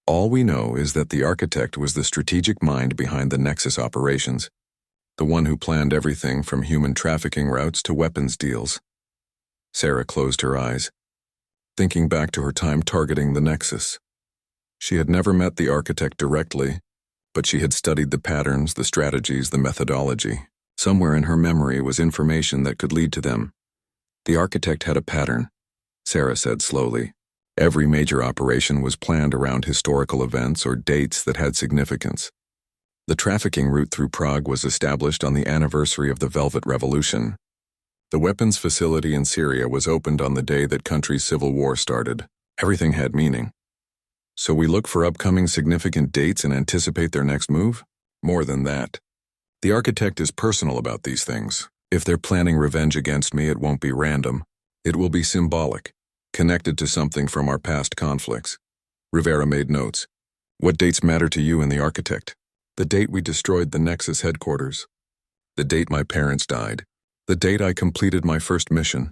All we know is that the architect was the strategic mind behind the Nexus operations, the one who planned everything from human trafficking routes to weapons deals." Sarah closed her eyes, thinking back to her time targeting the Nexus. She had never met the architect directly, but she had studied the patterns, the strategies, the methodology. Somewhere in her memory was information that could lead to them. "The architect had a pattern," Sarah said slowly. "Every major operation was planned around historical events or dates that had significance. The trafficking route through Prague was established on the anniversary of the Velvet Revolution. The weapons facility in Syria was opened on the day that country's civil war started. Everything had meaning. So we look for upcoming significant dates and anticipate their next move? More than that. The architect is personal about these things. If they're planning revenge against me, it won't be random. It will be symbolic, connected to something from our past conflicts." Rivera made notes. "What dates matter to you and the architect?" "The date we destroyed the Nexus headquarters. The date my parents died. The date I completed my first mission."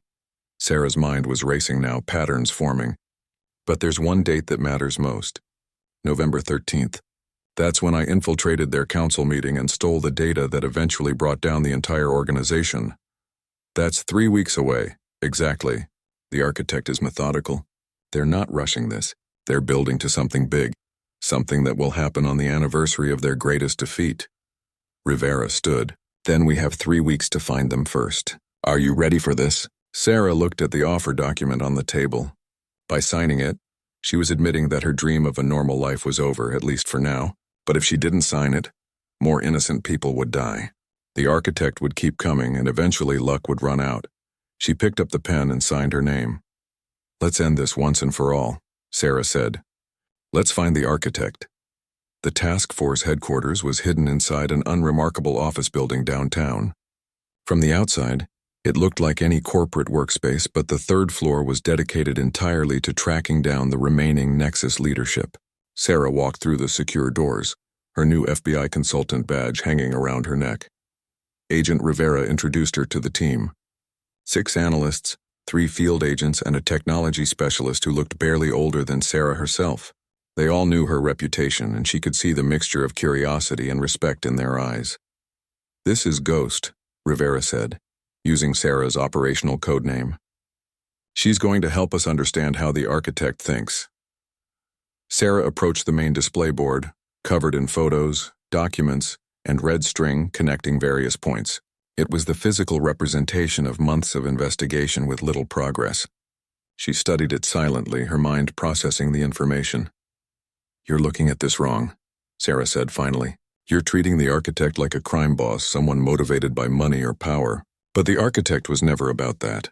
Sarah's mind was racing now, patterns forming. "But there's one date that matters most. November 13th. That's when I infiltrated their council meeting and stole the data that eventually brought down the entire organization. That's 3 weeks away, exactly." The architect is methodical. "They're not rushing this. They're building to something big, something that will happen on the anniversary of their greatest defeat." Rivera stood. "Then we have 3 weeks to find them first. Are you ready for this?" Sarah looked at the offer document on the table. By signing it, she was admitting that her dream of a normal life was over, at least for now. But if she didn't sign it, more innocent people would die. The architect would keep coming, and eventually luck would run out. She picked up the pen and signed her name. "Let's end this once and for all," Sarah said. "Let's find the architect." The task force headquarters was hidden inside an unremarkable office building downtown. From the outside, it looked like any corporate workspace, but the 3rd floor was dedicated entirely to tracking down the remaining Nexus leadership. Sarah walked through the secure doors, her new FBI consultant badge hanging around her neck. Agent Rivera introduced her to the team. 6 analysts, 3 field agents, and a technology specialist who looked barely older than Sarah herself. They all knew her reputation, and she could see the mixture of curiosity and respect in their eyes. "This is Ghost," Rivera said, using Sarah's operational codename. "She's going to help us understand how the architect thinks." Sarah approached the main display board, covered in photos, documents, and red string connecting various points. It was the physical representation of months of investigation with little progress. She studied it silently, her mind processing the information. "You're looking at this wrong," Sarah said finally. "You're treating the architect like a crime boss, someone motivated by money or power. But the architect was never about that."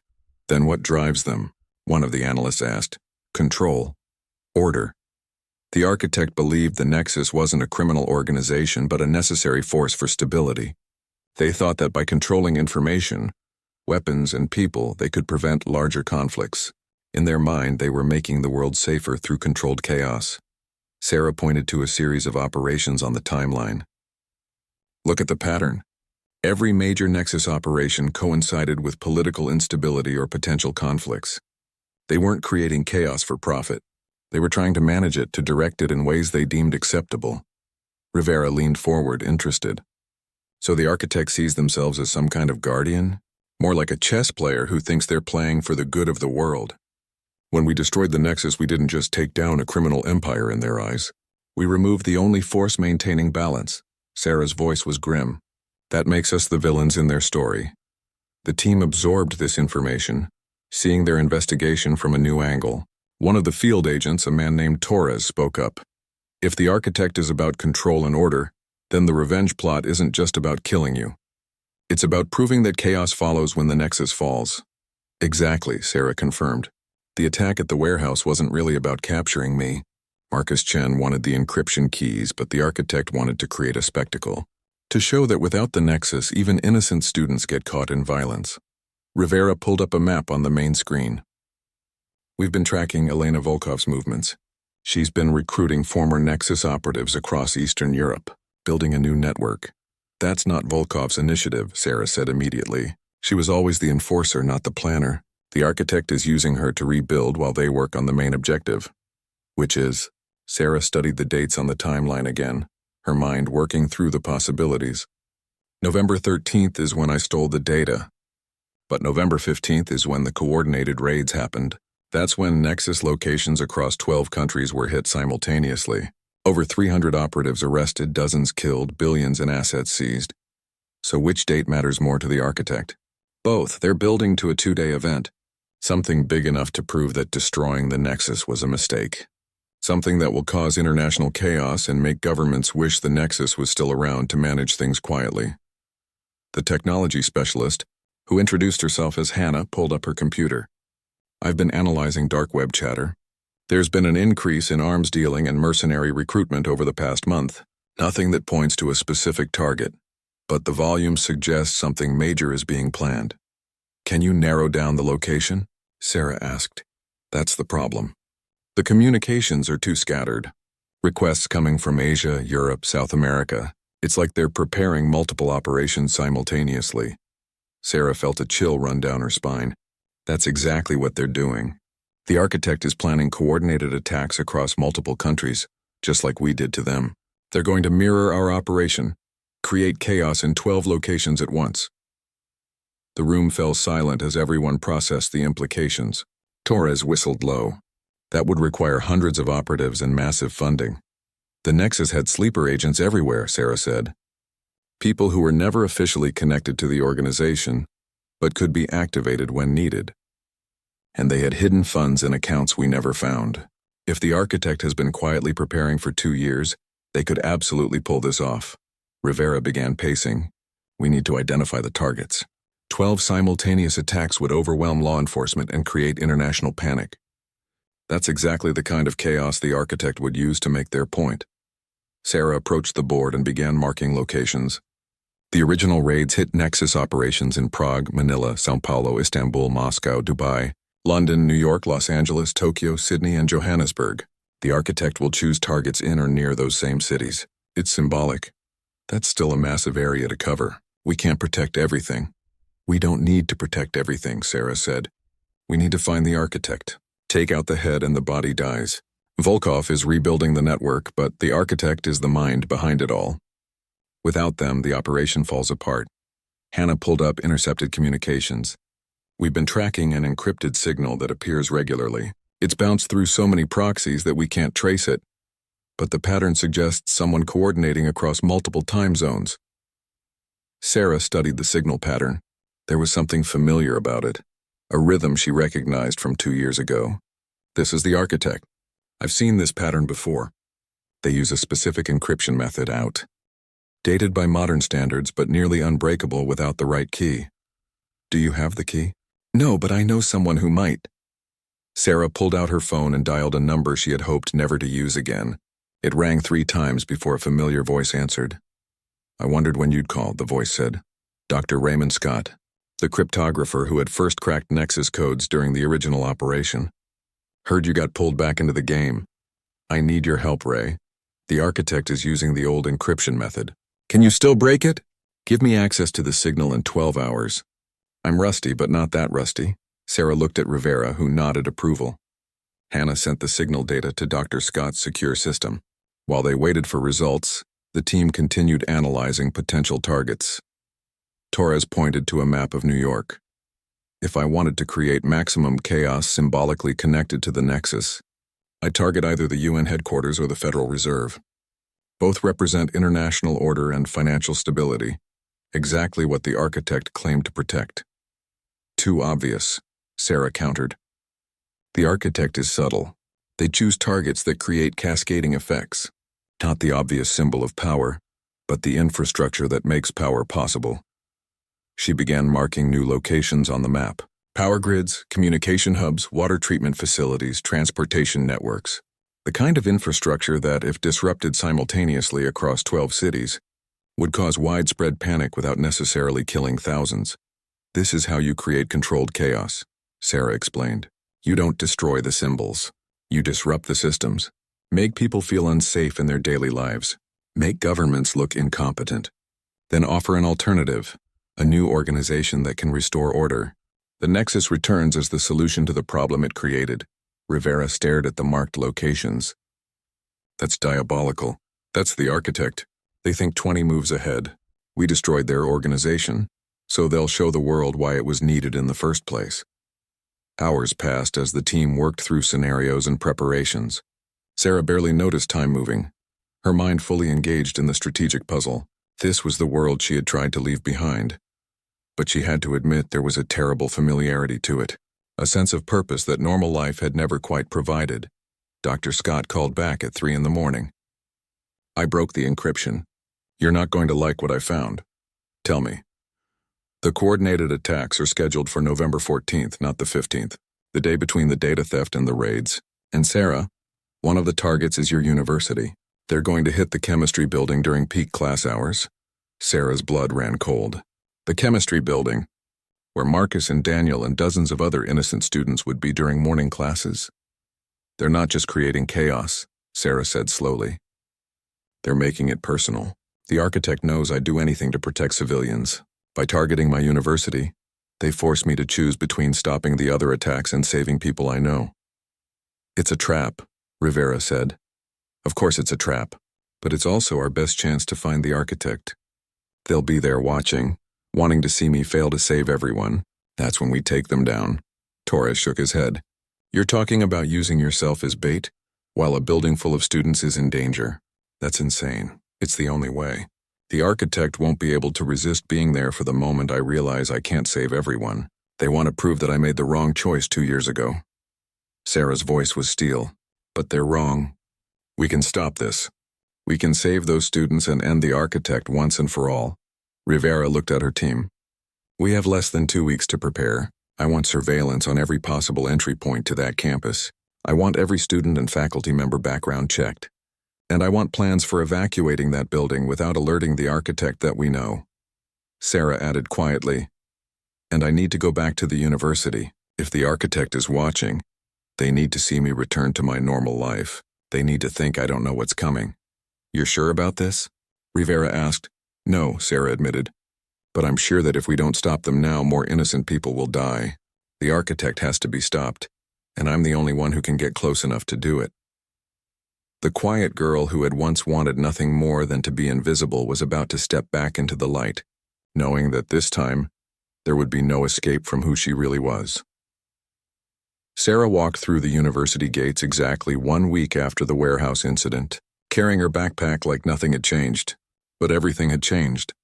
"Then what drives them?" one of the analysts asked. "Control. Order. The architect believed the Nexus wasn't a criminal organization but a necessary force for stability. They thought that by controlling information, weapons, and people, they could prevent larger conflicts. In their mind, they were making the world safer through controlled chaos." Sarah pointed to a series of operations on the timeline. "Look at the pattern. Every major Nexus operation coincided with political instability or potential conflicts. They weren't creating chaos for profit. They were trying to manage it, to direct it in ways they deemed acceptable." Rivera leaned forward, interested. "So the architect sees themselves as some kind of guardian? More like a chess player who thinks they're playing for the good of the world. When we destroyed the Nexus, we didn't just take down a criminal empire in their eyes. We removed the only force maintaining balance." Sarah's voice was grim. "That makes us the villains in their story. The team absorbed this information, seeing their investigation from a new angle. One of the field agents, a man named Torres, spoke up. If the architect is about control and order, then the revenge plot isn't just about killing you. It's about proving that chaos follows when the Nexus falls. Exactly, Sarah confirmed. The attack at the warehouse wasn't really about capturing me. Marcus Chen wanted the encryption keys, but the architect wanted to create a spectacle. To show that without the Nexus, even innocent students get caught in violence. Rivera pulled up a map on the main screen. We've been tracking Elena Volkov's movements. She's been recruiting former Nexus operatives across Eastern Europe, building a new network. That's not Volkov's initiative, Sarah said immediately. She was always the enforcer, not the planner. The architect is using her to rebuild while they work on the main objective. Which is? Sarah studied the dates on the timeline again, her mind working through the possibilities. November 13th is when I stole the data. But November 15th is when the coordinated raids happened. That's when Nexus locations across 12 countries were hit simultaneously. Over 300 operatives arrested, dozens killed, billions in assets seized. So which date matters more to the architect? Both. They're building to a 2-day event. Something big enough to prove that destroying the Nexus was a mistake. Something that will cause international chaos and make governments wish the Nexus was still around to manage things quietly. The technology specialist, who introduced herself as Hannah, pulled up her computer. I've been analyzing dark web chatter. There's been an increase in arms dealing and mercenary recruitment over the past month. Nothing that points to a specific target, but the volume suggests something major is being planned. Can you narrow down the location? Sarah asked. That's the problem. The communications are too scattered. Requests coming from Asia, Europe, South America. It's like they're preparing multiple operations simultaneously. Sarah felt a chill run down her spine. That's exactly what they're doing. The architect is planning coordinated attacks across multiple countries, just like we did to them. They're going to mirror our operation, create chaos in 12 locations at once. The room fell silent as everyone processed the implications. Torres whistled low. That would require hundreds of operatives and massive funding. The Nexus had sleeper agents everywhere, Sarah said. People who were never officially connected to the organization, but could be activated when needed. And they had hidden funds in accounts we never found. If the architect has been quietly preparing for 2 years, they could absolutely pull this off. Rivera began pacing. We need to identify the targets. 12 simultaneous attacks would overwhelm law enforcement and create international panic. That's exactly the kind of chaos the architect would use to make their point. Sarah approached the board and began marking locations. The original raids hit Nexus operations in Prague, Manila, São Paulo, Istanbul, Moscow, Dubai, London, New York, Los Angeles, Tokyo, Sydney, and Johannesburg. The architect will choose targets in or near those same cities. It's symbolic. That's still a massive area to cover. We can't protect everything. We don't need to protect everything, Sarah said. We need to find the architect. Take out the head and the body dies. Volkov is rebuilding the network, but the architect is the mind behind it all. Without them, the operation falls apart. Hannah pulled up intercepted communications. We've been tracking an encrypted signal that appears regularly. It's bounced through so many proxies that we can't trace it. But the pattern suggests someone coordinating across multiple time zones. Sarah studied the signal pattern. There was something familiar about it. A rhythm she recognized from 2 years ago. This is the architect. I've seen this pattern before. They use a specific encryption method out. Dated by modern standards, but nearly unbreakable without the right key. Do you have the key? No, but I know someone who might. Sarah pulled out her phone and dialed a number she had hoped never to use again. It rang 3 times before a familiar voice answered. I wondered when you'd call, the voice said. Dr. Raymond Scott, the cryptographer who had first cracked Nexus codes during the original operation. Heard you got pulled back into the game. I need your help, Ray. The architect is using the old encryption method. Can you still break it? Give me access to the signal in 12 hours. I'm rusty, but not that rusty. Sarah looked at Rivera, who nodded approval. Hannah sent the signal data to Dr. Scott's secure system. While they waited for results, the team continued analyzing potential targets. Torres pointed to a map of New York. If I wanted to create maximum chaos symbolically connected to the Nexus, I'd target either the UN headquarters or the Federal Reserve. Both represent international order and financial stability, exactly what the architect claimed to protect. Too obvious, Sarah countered. The architect is subtle. They choose targets that create cascading effects. Not the obvious symbol of power, but the infrastructure that makes power possible. She began marking new locations on the map. Power grids, communication hubs, water treatment facilities, transportation networks. The kind of infrastructure that, if disrupted simultaneously across 12 cities, would cause widespread panic without necessarily killing thousands. This is how you create controlled chaos, Sarah explained. You don't destroy the symbols. You disrupt the systems. Make people feel unsafe in their daily lives. Make governments look incompetent. Then offer an alternative, a new organization that can restore order. The Nexus returns as the solution to the problem it created. Rivera stared at the marked locations. That's diabolical. That's the architect. They think 20 moves ahead. We destroyed their organization, so they'll show the world why it was needed in the first place. Hours passed as the team worked through scenarios and preparations. Sarah barely noticed time moving, her mind fully engaged in the strategic puzzle. This was the world she had tried to leave behind. But she had to admit there was a terrible familiarity to it, a sense of purpose that normal life had never quite provided. Dr. Scott called back at 3 a.m. I broke the encryption. You're not going to like what I found. Tell me. The coordinated attacks are scheduled for November 14th, not the 15th, the day between the data theft and the raids. And Sarah, one of the targets is your university. They're going to hit the chemistry building during peak class hours. Sarah's blood ran cold. The chemistry building, where Marcus and Daniel and dozens of other innocent students would be during morning classes. They're not just creating chaos, Sarah said slowly. They're making it personal. The architect knows I'd do anything to protect civilians. By targeting my university, they force me to choose between stopping the other attacks and saving people I know. It's a trap, Rivera said. Of course it's a trap, but it's also our best chance to find the architect. They'll be there watching, wanting to see me fail to save everyone. That's when we take them down. Torres shook his head. You're talking about using yourself as bait, while a building full of students is in danger. That's insane. It's the only way. The architect won't be able to resist being there for the moment I realize I can't save everyone. They want to prove that I made the wrong choice 2 years ago. Sarah's voice was steel. But they're wrong. We can stop this. We can save those students and end the architect once and for all. Rivera looked at her team. We have less than 2 weeks to prepare. I want surveillance on every possible entry point to that campus. I want every student and faculty member background checked. And I want plans for evacuating that building without alerting the architect that we know. Sarah added quietly, and I need to go back to the university. If the architect is watching, they need to see me return to my normal life. They need to think I don't know what's coming. You're sure about this? Rivera asked. No, Sarah admitted. But I'm sure that if we don't stop them now, more innocent people will die. The architect has to be stopped, and I'm the only one who can get close enough to do it. The quiet girl who had once wanted nothing more than to be invisible was about to step back into the light, knowing that this time, there would be no escape from who she really was. Sarah walked through the university gates exactly 1 week after the warehouse incident, carrying her backpack like nothing had changed. But everything had changed.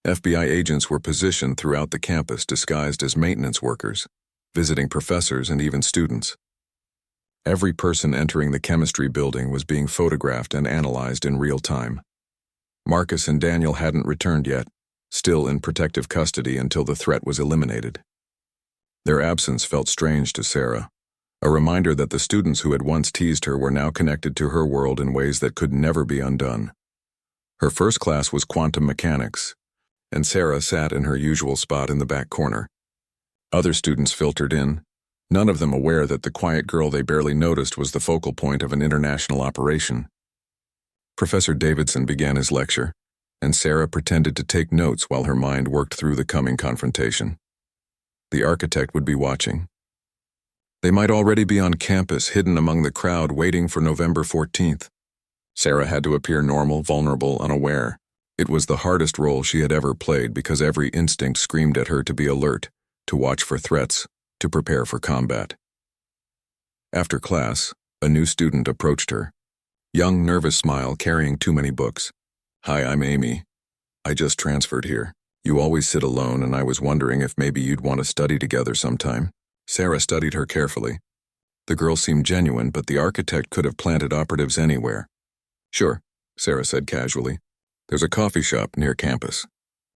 FBI agents were positioned throughout the campus disguised as maintenance workers, visiting professors and even students. Every person entering the chemistry building was being photographed and analyzed in real time. Marcus and Daniel hadn't returned yet, still in protective custody until the threat was eliminated. Their absence felt strange to Sarah, a reminder that the students who had once teased her were now connected to her world in ways that could never be undone. Her first class was quantum mechanics, and Sarah sat in her usual spot in the back corner. Other students filtered in, none of them aware that the quiet girl they barely noticed was the focal point of an international operation. Professor Davidson began his lecture, and Sarah pretended to take notes while her mind worked through the coming confrontation. The architect would be watching. They might already be on campus, hidden among the crowd, waiting for November 14th. Sarah had to appear normal, vulnerable, unaware. It was the hardest role she had ever played because every instinct screamed at her to be alert, to watch for threats, to prepare for combat. After class, a new student approached her. Young, nervous smile, carrying too many books. Hi, I'm Amy. I just transferred here. You always sit alone, and I was wondering if maybe you'd want to study together sometime. Sarah studied her carefully. The girl seemed genuine, but the architect could have planted operatives anywhere. Sure, Sarah said casually. There's a coffee shop near campus.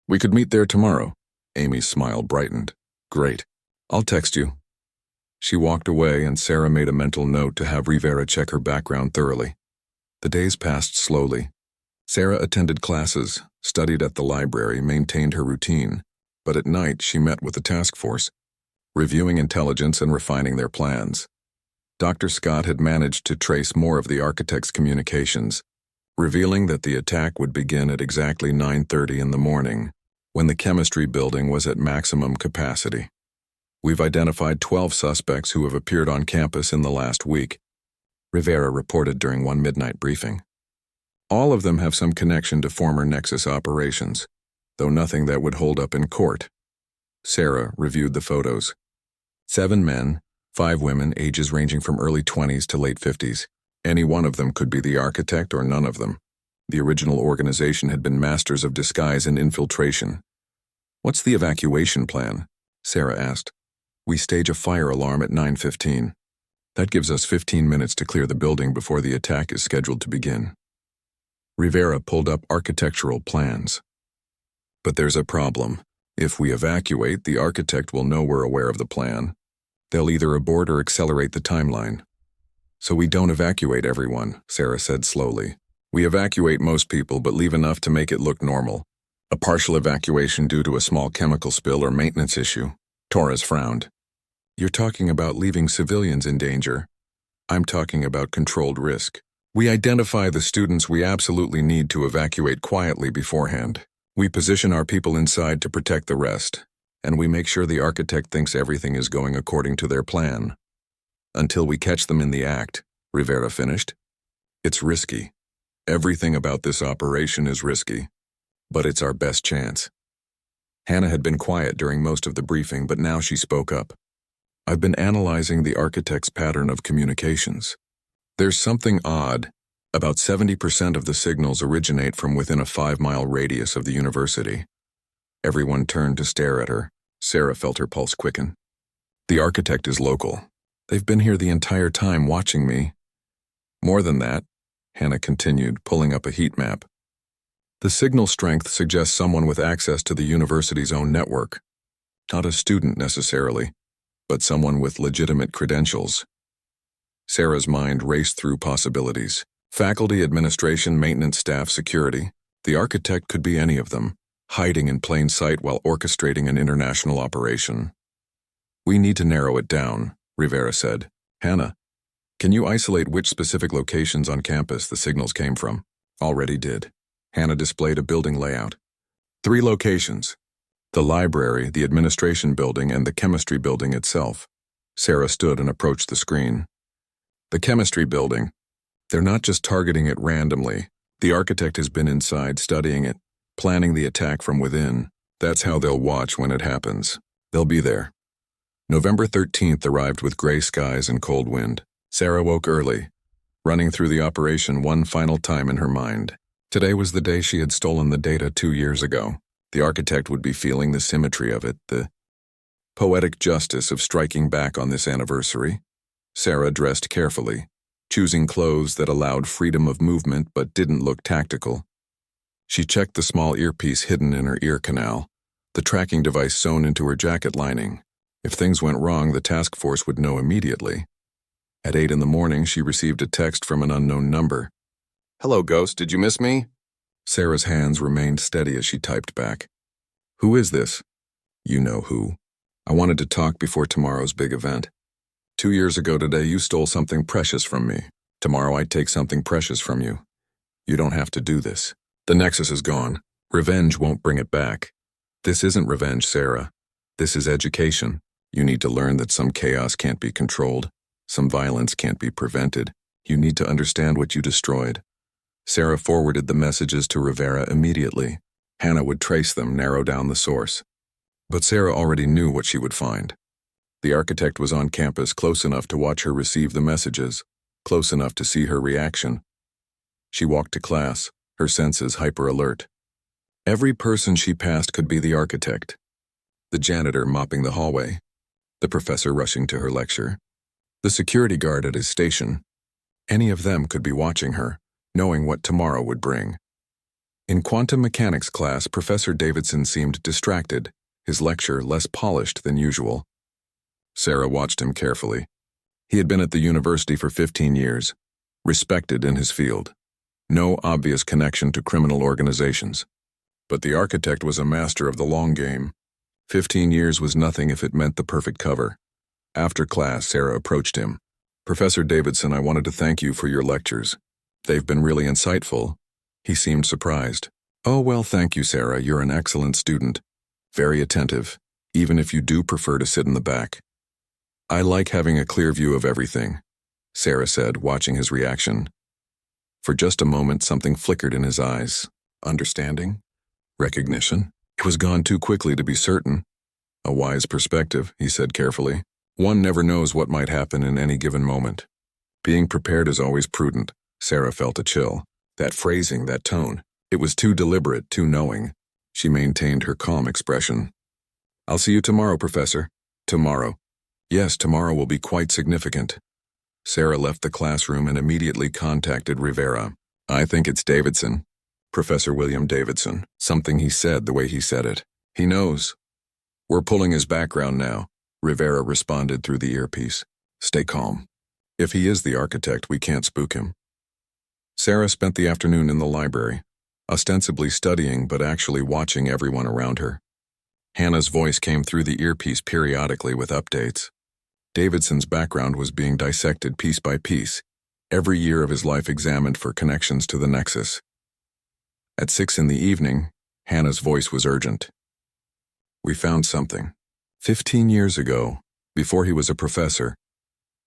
We could meet there tomorrow. Amy's smile brightened. Great. I'll text you. She walked away, and Sarah made a mental note to have Rivera check her background thoroughly. The days passed slowly. Sarah attended classes, studied at the library, maintained her routine, but at night she met with the task force, reviewing intelligence and refining their plans. Dr. Scott had managed to trace more of the architect's communications, revealing that the attack would begin at exactly 9:30 in the morning, when the chemistry building was at maximum capacity. We've identified 12 suspects who have appeared on campus in the last week, Rivera reported during one midnight briefing. All of them have some connection to former Nexus operations, though nothing that would hold up in court. Sarah reviewed the photos. 7 men, 5 women, ages ranging from early 20s to late 50s. Any one of them could be the architect or none of them. The original organization had been masters of disguise and infiltration. What's the evacuation plan? Sarah asked. We stage a fire alarm at 9:15. That gives us 15 minutes to clear the building before the attack is scheduled to begin. Rivera pulled up architectural plans. But there's a problem. If we evacuate, the architect will know we're aware of the plan. They'll either abort or accelerate the timeline. So we don't evacuate everyone, Sarah said slowly. We evacuate most people, but leave enough to make it look normal. A partial evacuation due to a small chemical spill or maintenance issue. Torres frowned. You're talking about leaving civilians in danger. I'm talking about controlled risk. We identify the students we absolutely need to evacuate quietly beforehand. We position our people inside to protect the rest, and we make sure the architect thinks everything is going according to their plan. Until we catch them in the act, Rivera finished. It's risky. Everything about this operation is risky, but it's our best chance. Hannah had been quiet during most of the briefing, but now she spoke up. I've been analyzing the architect's pattern of communications. There's something odd. About 70% of the signals originate from within a 5-mile radius of the university. Everyone turned to stare at her. Sarah felt her pulse quicken. The architect is local. They've been here the entire time watching me. More than that, Hannah continued, pulling up a heat map. The signal strength suggests someone with access to the university's own network. Not a student necessarily, but someone with legitimate credentials. Sarah's mind raced through possibilities. Faculty, administration, maintenance staff, security. The architect could be any of them, hiding in plain sight while orchestrating an international operation. We need to narrow it down, Rivera said. Hannah, can you isolate which specific locations on campus the signals came from? Already did. Hannah displayed a building layout. 3 locations. The library, the administration building, and the chemistry building itself. Sarah stood and approached the screen. The chemistry building. They're not just targeting it randomly. The architect has been inside studying it, planning the attack from within. That's how they'll watch when it happens. They'll be there. November 13th arrived with gray skies and cold wind. Sarah woke early, running through the operation one final time in her mind. Today was the day she had stolen the data 2 years ago. The architect would be feeling the symmetry of it, the poetic justice of striking back on this anniversary. Sarah dressed carefully, choosing clothes that allowed freedom of movement but didn't look tactical. She checked the small earpiece hidden in her ear canal, the tracking device sewn into her jacket lining. If things went wrong, the task force would know immediately. At 8 in the morning, she received a text from an unknown number. Hello, Ghost, did you miss me? Sarah's hands remained steady as she typed back. Who is this? You know who. I wanted to talk before tomorrow's big event. 2 years ago today, you stole something precious from me. Tomorrow I'd take something precious from you. You don't have to do this. The Nexus is gone. Revenge won't bring it back. This isn't revenge, Sarah. This is education. You need to learn that some chaos can't be controlled. Some violence can't be prevented. You need to understand what you destroyed. Sarah forwarded the messages to Rivera immediately. Hannah would trace them, narrow down the source. But Sarah already knew what she would find. The architect was on campus close enough to watch her receive the messages, close enough to see her reaction. She walked to class, her senses hyper-alert. Every person she passed could be the architect, the janitor mopping the hallway, the professor rushing to her lecture, the security guard at his station. Any of them could be watching her, knowing what tomorrow would bring. In quantum mechanics class, Professor Davidson seemed distracted, his lecture less polished than usual. Sarah watched him carefully. He had been at the university for 15 years, respected in his field. No obvious connection to criminal organizations. But the architect was a master of the long game. 15 years was nothing if it meant the perfect cover. After class, Sarah approached him. "Professor Davidson, I wanted to thank you for your lectures. They've been really insightful." He seemed surprised. "Oh, well, thank you, Sarah. You're an excellent student. Very attentive, even if you do prefer to sit in the back." "I like having a clear view of everything," Sarah said, watching his reaction. For just a moment, something flickered in his eyes. Understanding? Recognition? It was gone too quickly to be certain. "A wise perspective," he said carefully. "One never knows what might happen in any given moment. Being prepared is always prudent." Sarah felt a chill. That phrasing, that tone, it was too deliberate, too knowing. She maintained her calm expression. "I'll see you tomorrow, Professor." "Tomorrow?" "Yes, tomorrow will be quite significant." Sarah left the classroom and immediately contacted Rivera. "I think it's Davidson. Professor William Davidson." Something he said, the way he said it. "He knows." "We're pulling his background now," Rivera responded through the earpiece. "Stay calm. If he is the architect, we can't spook him." Sarah spent the afternoon in the library, ostensibly studying but actually watching everyone around her. Hannah's voice came through the earpiece periodically with updates. Davidson's background was being dissected piece by piece, every year of his life examined for connections to the Nexus. At 6 in the evening, Hannah's voice was urgent. "We found something. 15 years ago, before he was a professor,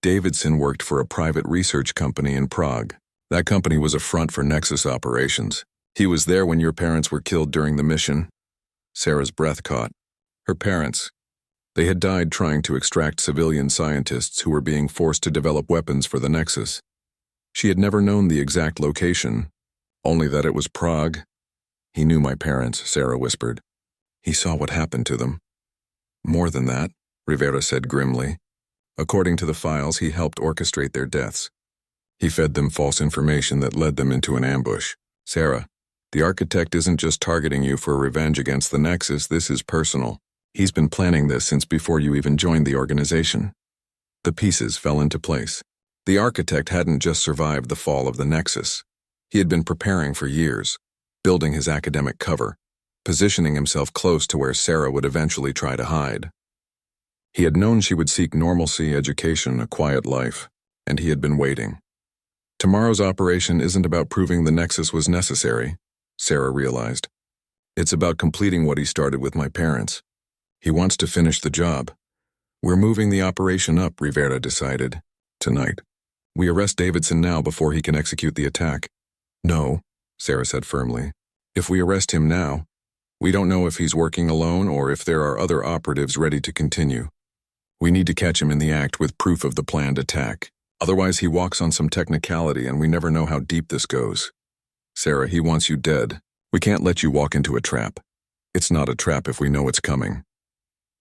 Davidson worked for a private research company in Prague. That company was a front for Nexus operations. He was there when your parents were killed during the mission." Sarah's breath caught. Her parents. They had died trying to extract civilian scientists who were being forced to develop weapons for the Nexus. She had never known the exact location, only that it was Prague. "He knew my parents," Sarah whispered. "He saw what happened to them." "More than that," Rivera said grimly. "According to the files, he helped orchestrate their deaths. He fed them false information that led them into an ambush." "Sarah, the architect isn't just targeting you for revenge against the Nexus, this is personal. He's been planning this since before you even joined the organization." The pieces fell into place. The architect hadn't just survived the fall of the Nexus. He had been preparing for years, building his academic cover, positioning himself close to where Sarah would eventually try to hide. He had known she would seek normalcy, education, a quiet life, and he had been waiting. Tomorrow's operation isn't about proving the Nexus was necessary, Sarah realized. It's about completing what he started with my parents. He wants to finish the job. "We're moving the operation up," Rivera decided. "Tonight. We arrest Davidson now before he can execute the attack." "No," Sarah said firmly. "If we arrest him now, we don't know if he's working alone or if there are other operatives ready to continue. We need to catch him in the act with proof of the planned attack. Otherwise he walks on some technicality and we never know how deep this goes. Sarah, he wants you dead. We can't let you walk into a trap. It's not a trap if we know it's coming."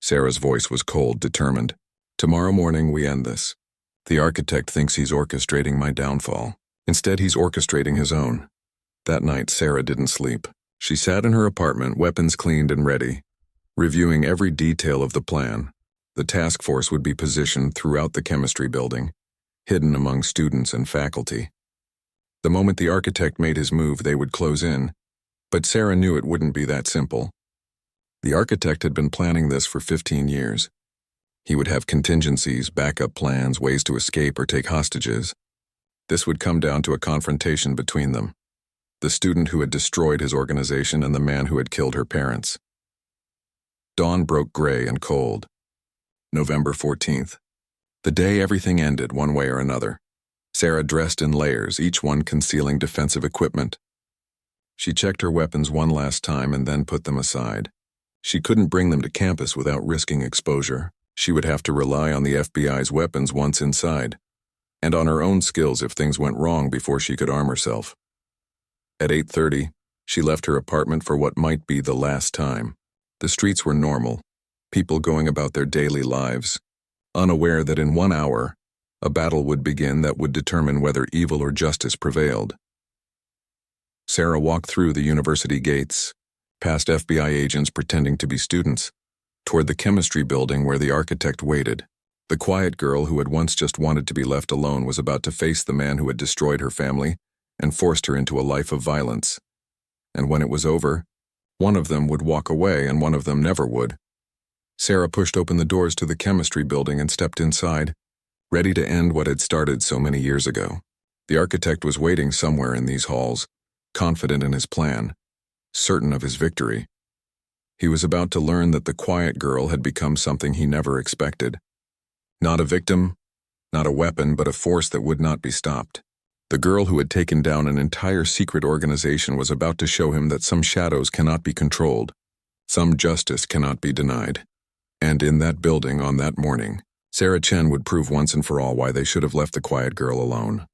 Sarah's voice was cold, determined. "Tomorrow morning we end this. The architect thinks he's orchestrating my downfall. Instead, he's orchestrating his own." That night, Sarah didn't sleep. She sat in her apartment, weapons cleaned and ready, reviewing every detail of the plan. The task force would be positioned throughout the chemistry building, hidden among students and faculty. The moment the architect made his move, they would close in, but Sarah knew it wouldn't be that simple. The architect had been planning this for 15 years. He would have contingencies, backup plans, ways to escape or take hostages. This would come down to a confrontation between them. The student who had destroyed his organization and the man who had killed her parents. Dawn broke gray and cold. November 14th. The day everything ended one way or another. Sarah dressed in layers, each one concealing defensive equipment. She checked her weapons one last time and then put them aside. She couldn't bring them to campus without risking exposure. She would have to rely on the FBI's weapons once inside, and on her own skills if things went wrong before she could arm herself. At 8:30, She left her apartment for what might be the last time. The streets were normal, people going about their daily lives, unaware that in 1 hour, a battle would begin that would determine whether evil or justice prevailed. Sarah walked through the university gates, past FBI agents pretending to be students, toward the chemistry building where the architect waited. The quiet girl who had once just wanted to be left alone was about to face the man who had destroyed her family and forced her into a life of violence. And when it was over, one of them would walk away and one of them never would. Sarah pushed open the doors to the chemistry building and stepped inside, ready to end what had started so many years ago. The architect was waiting somewhere in these halls, confident in his plan, certain of his victory. He was about to learn that the quiet girl had become something he never expected. Not a victim, not a weapon, but a force that would not be stopped. The girl who had taken down an entire secret organization was about to show him that some shadows cannot be controlled, some justice cannot be denied. And in that building on that morning, Sarah Chen would prove once and for all why they should have left the quiet girl alone.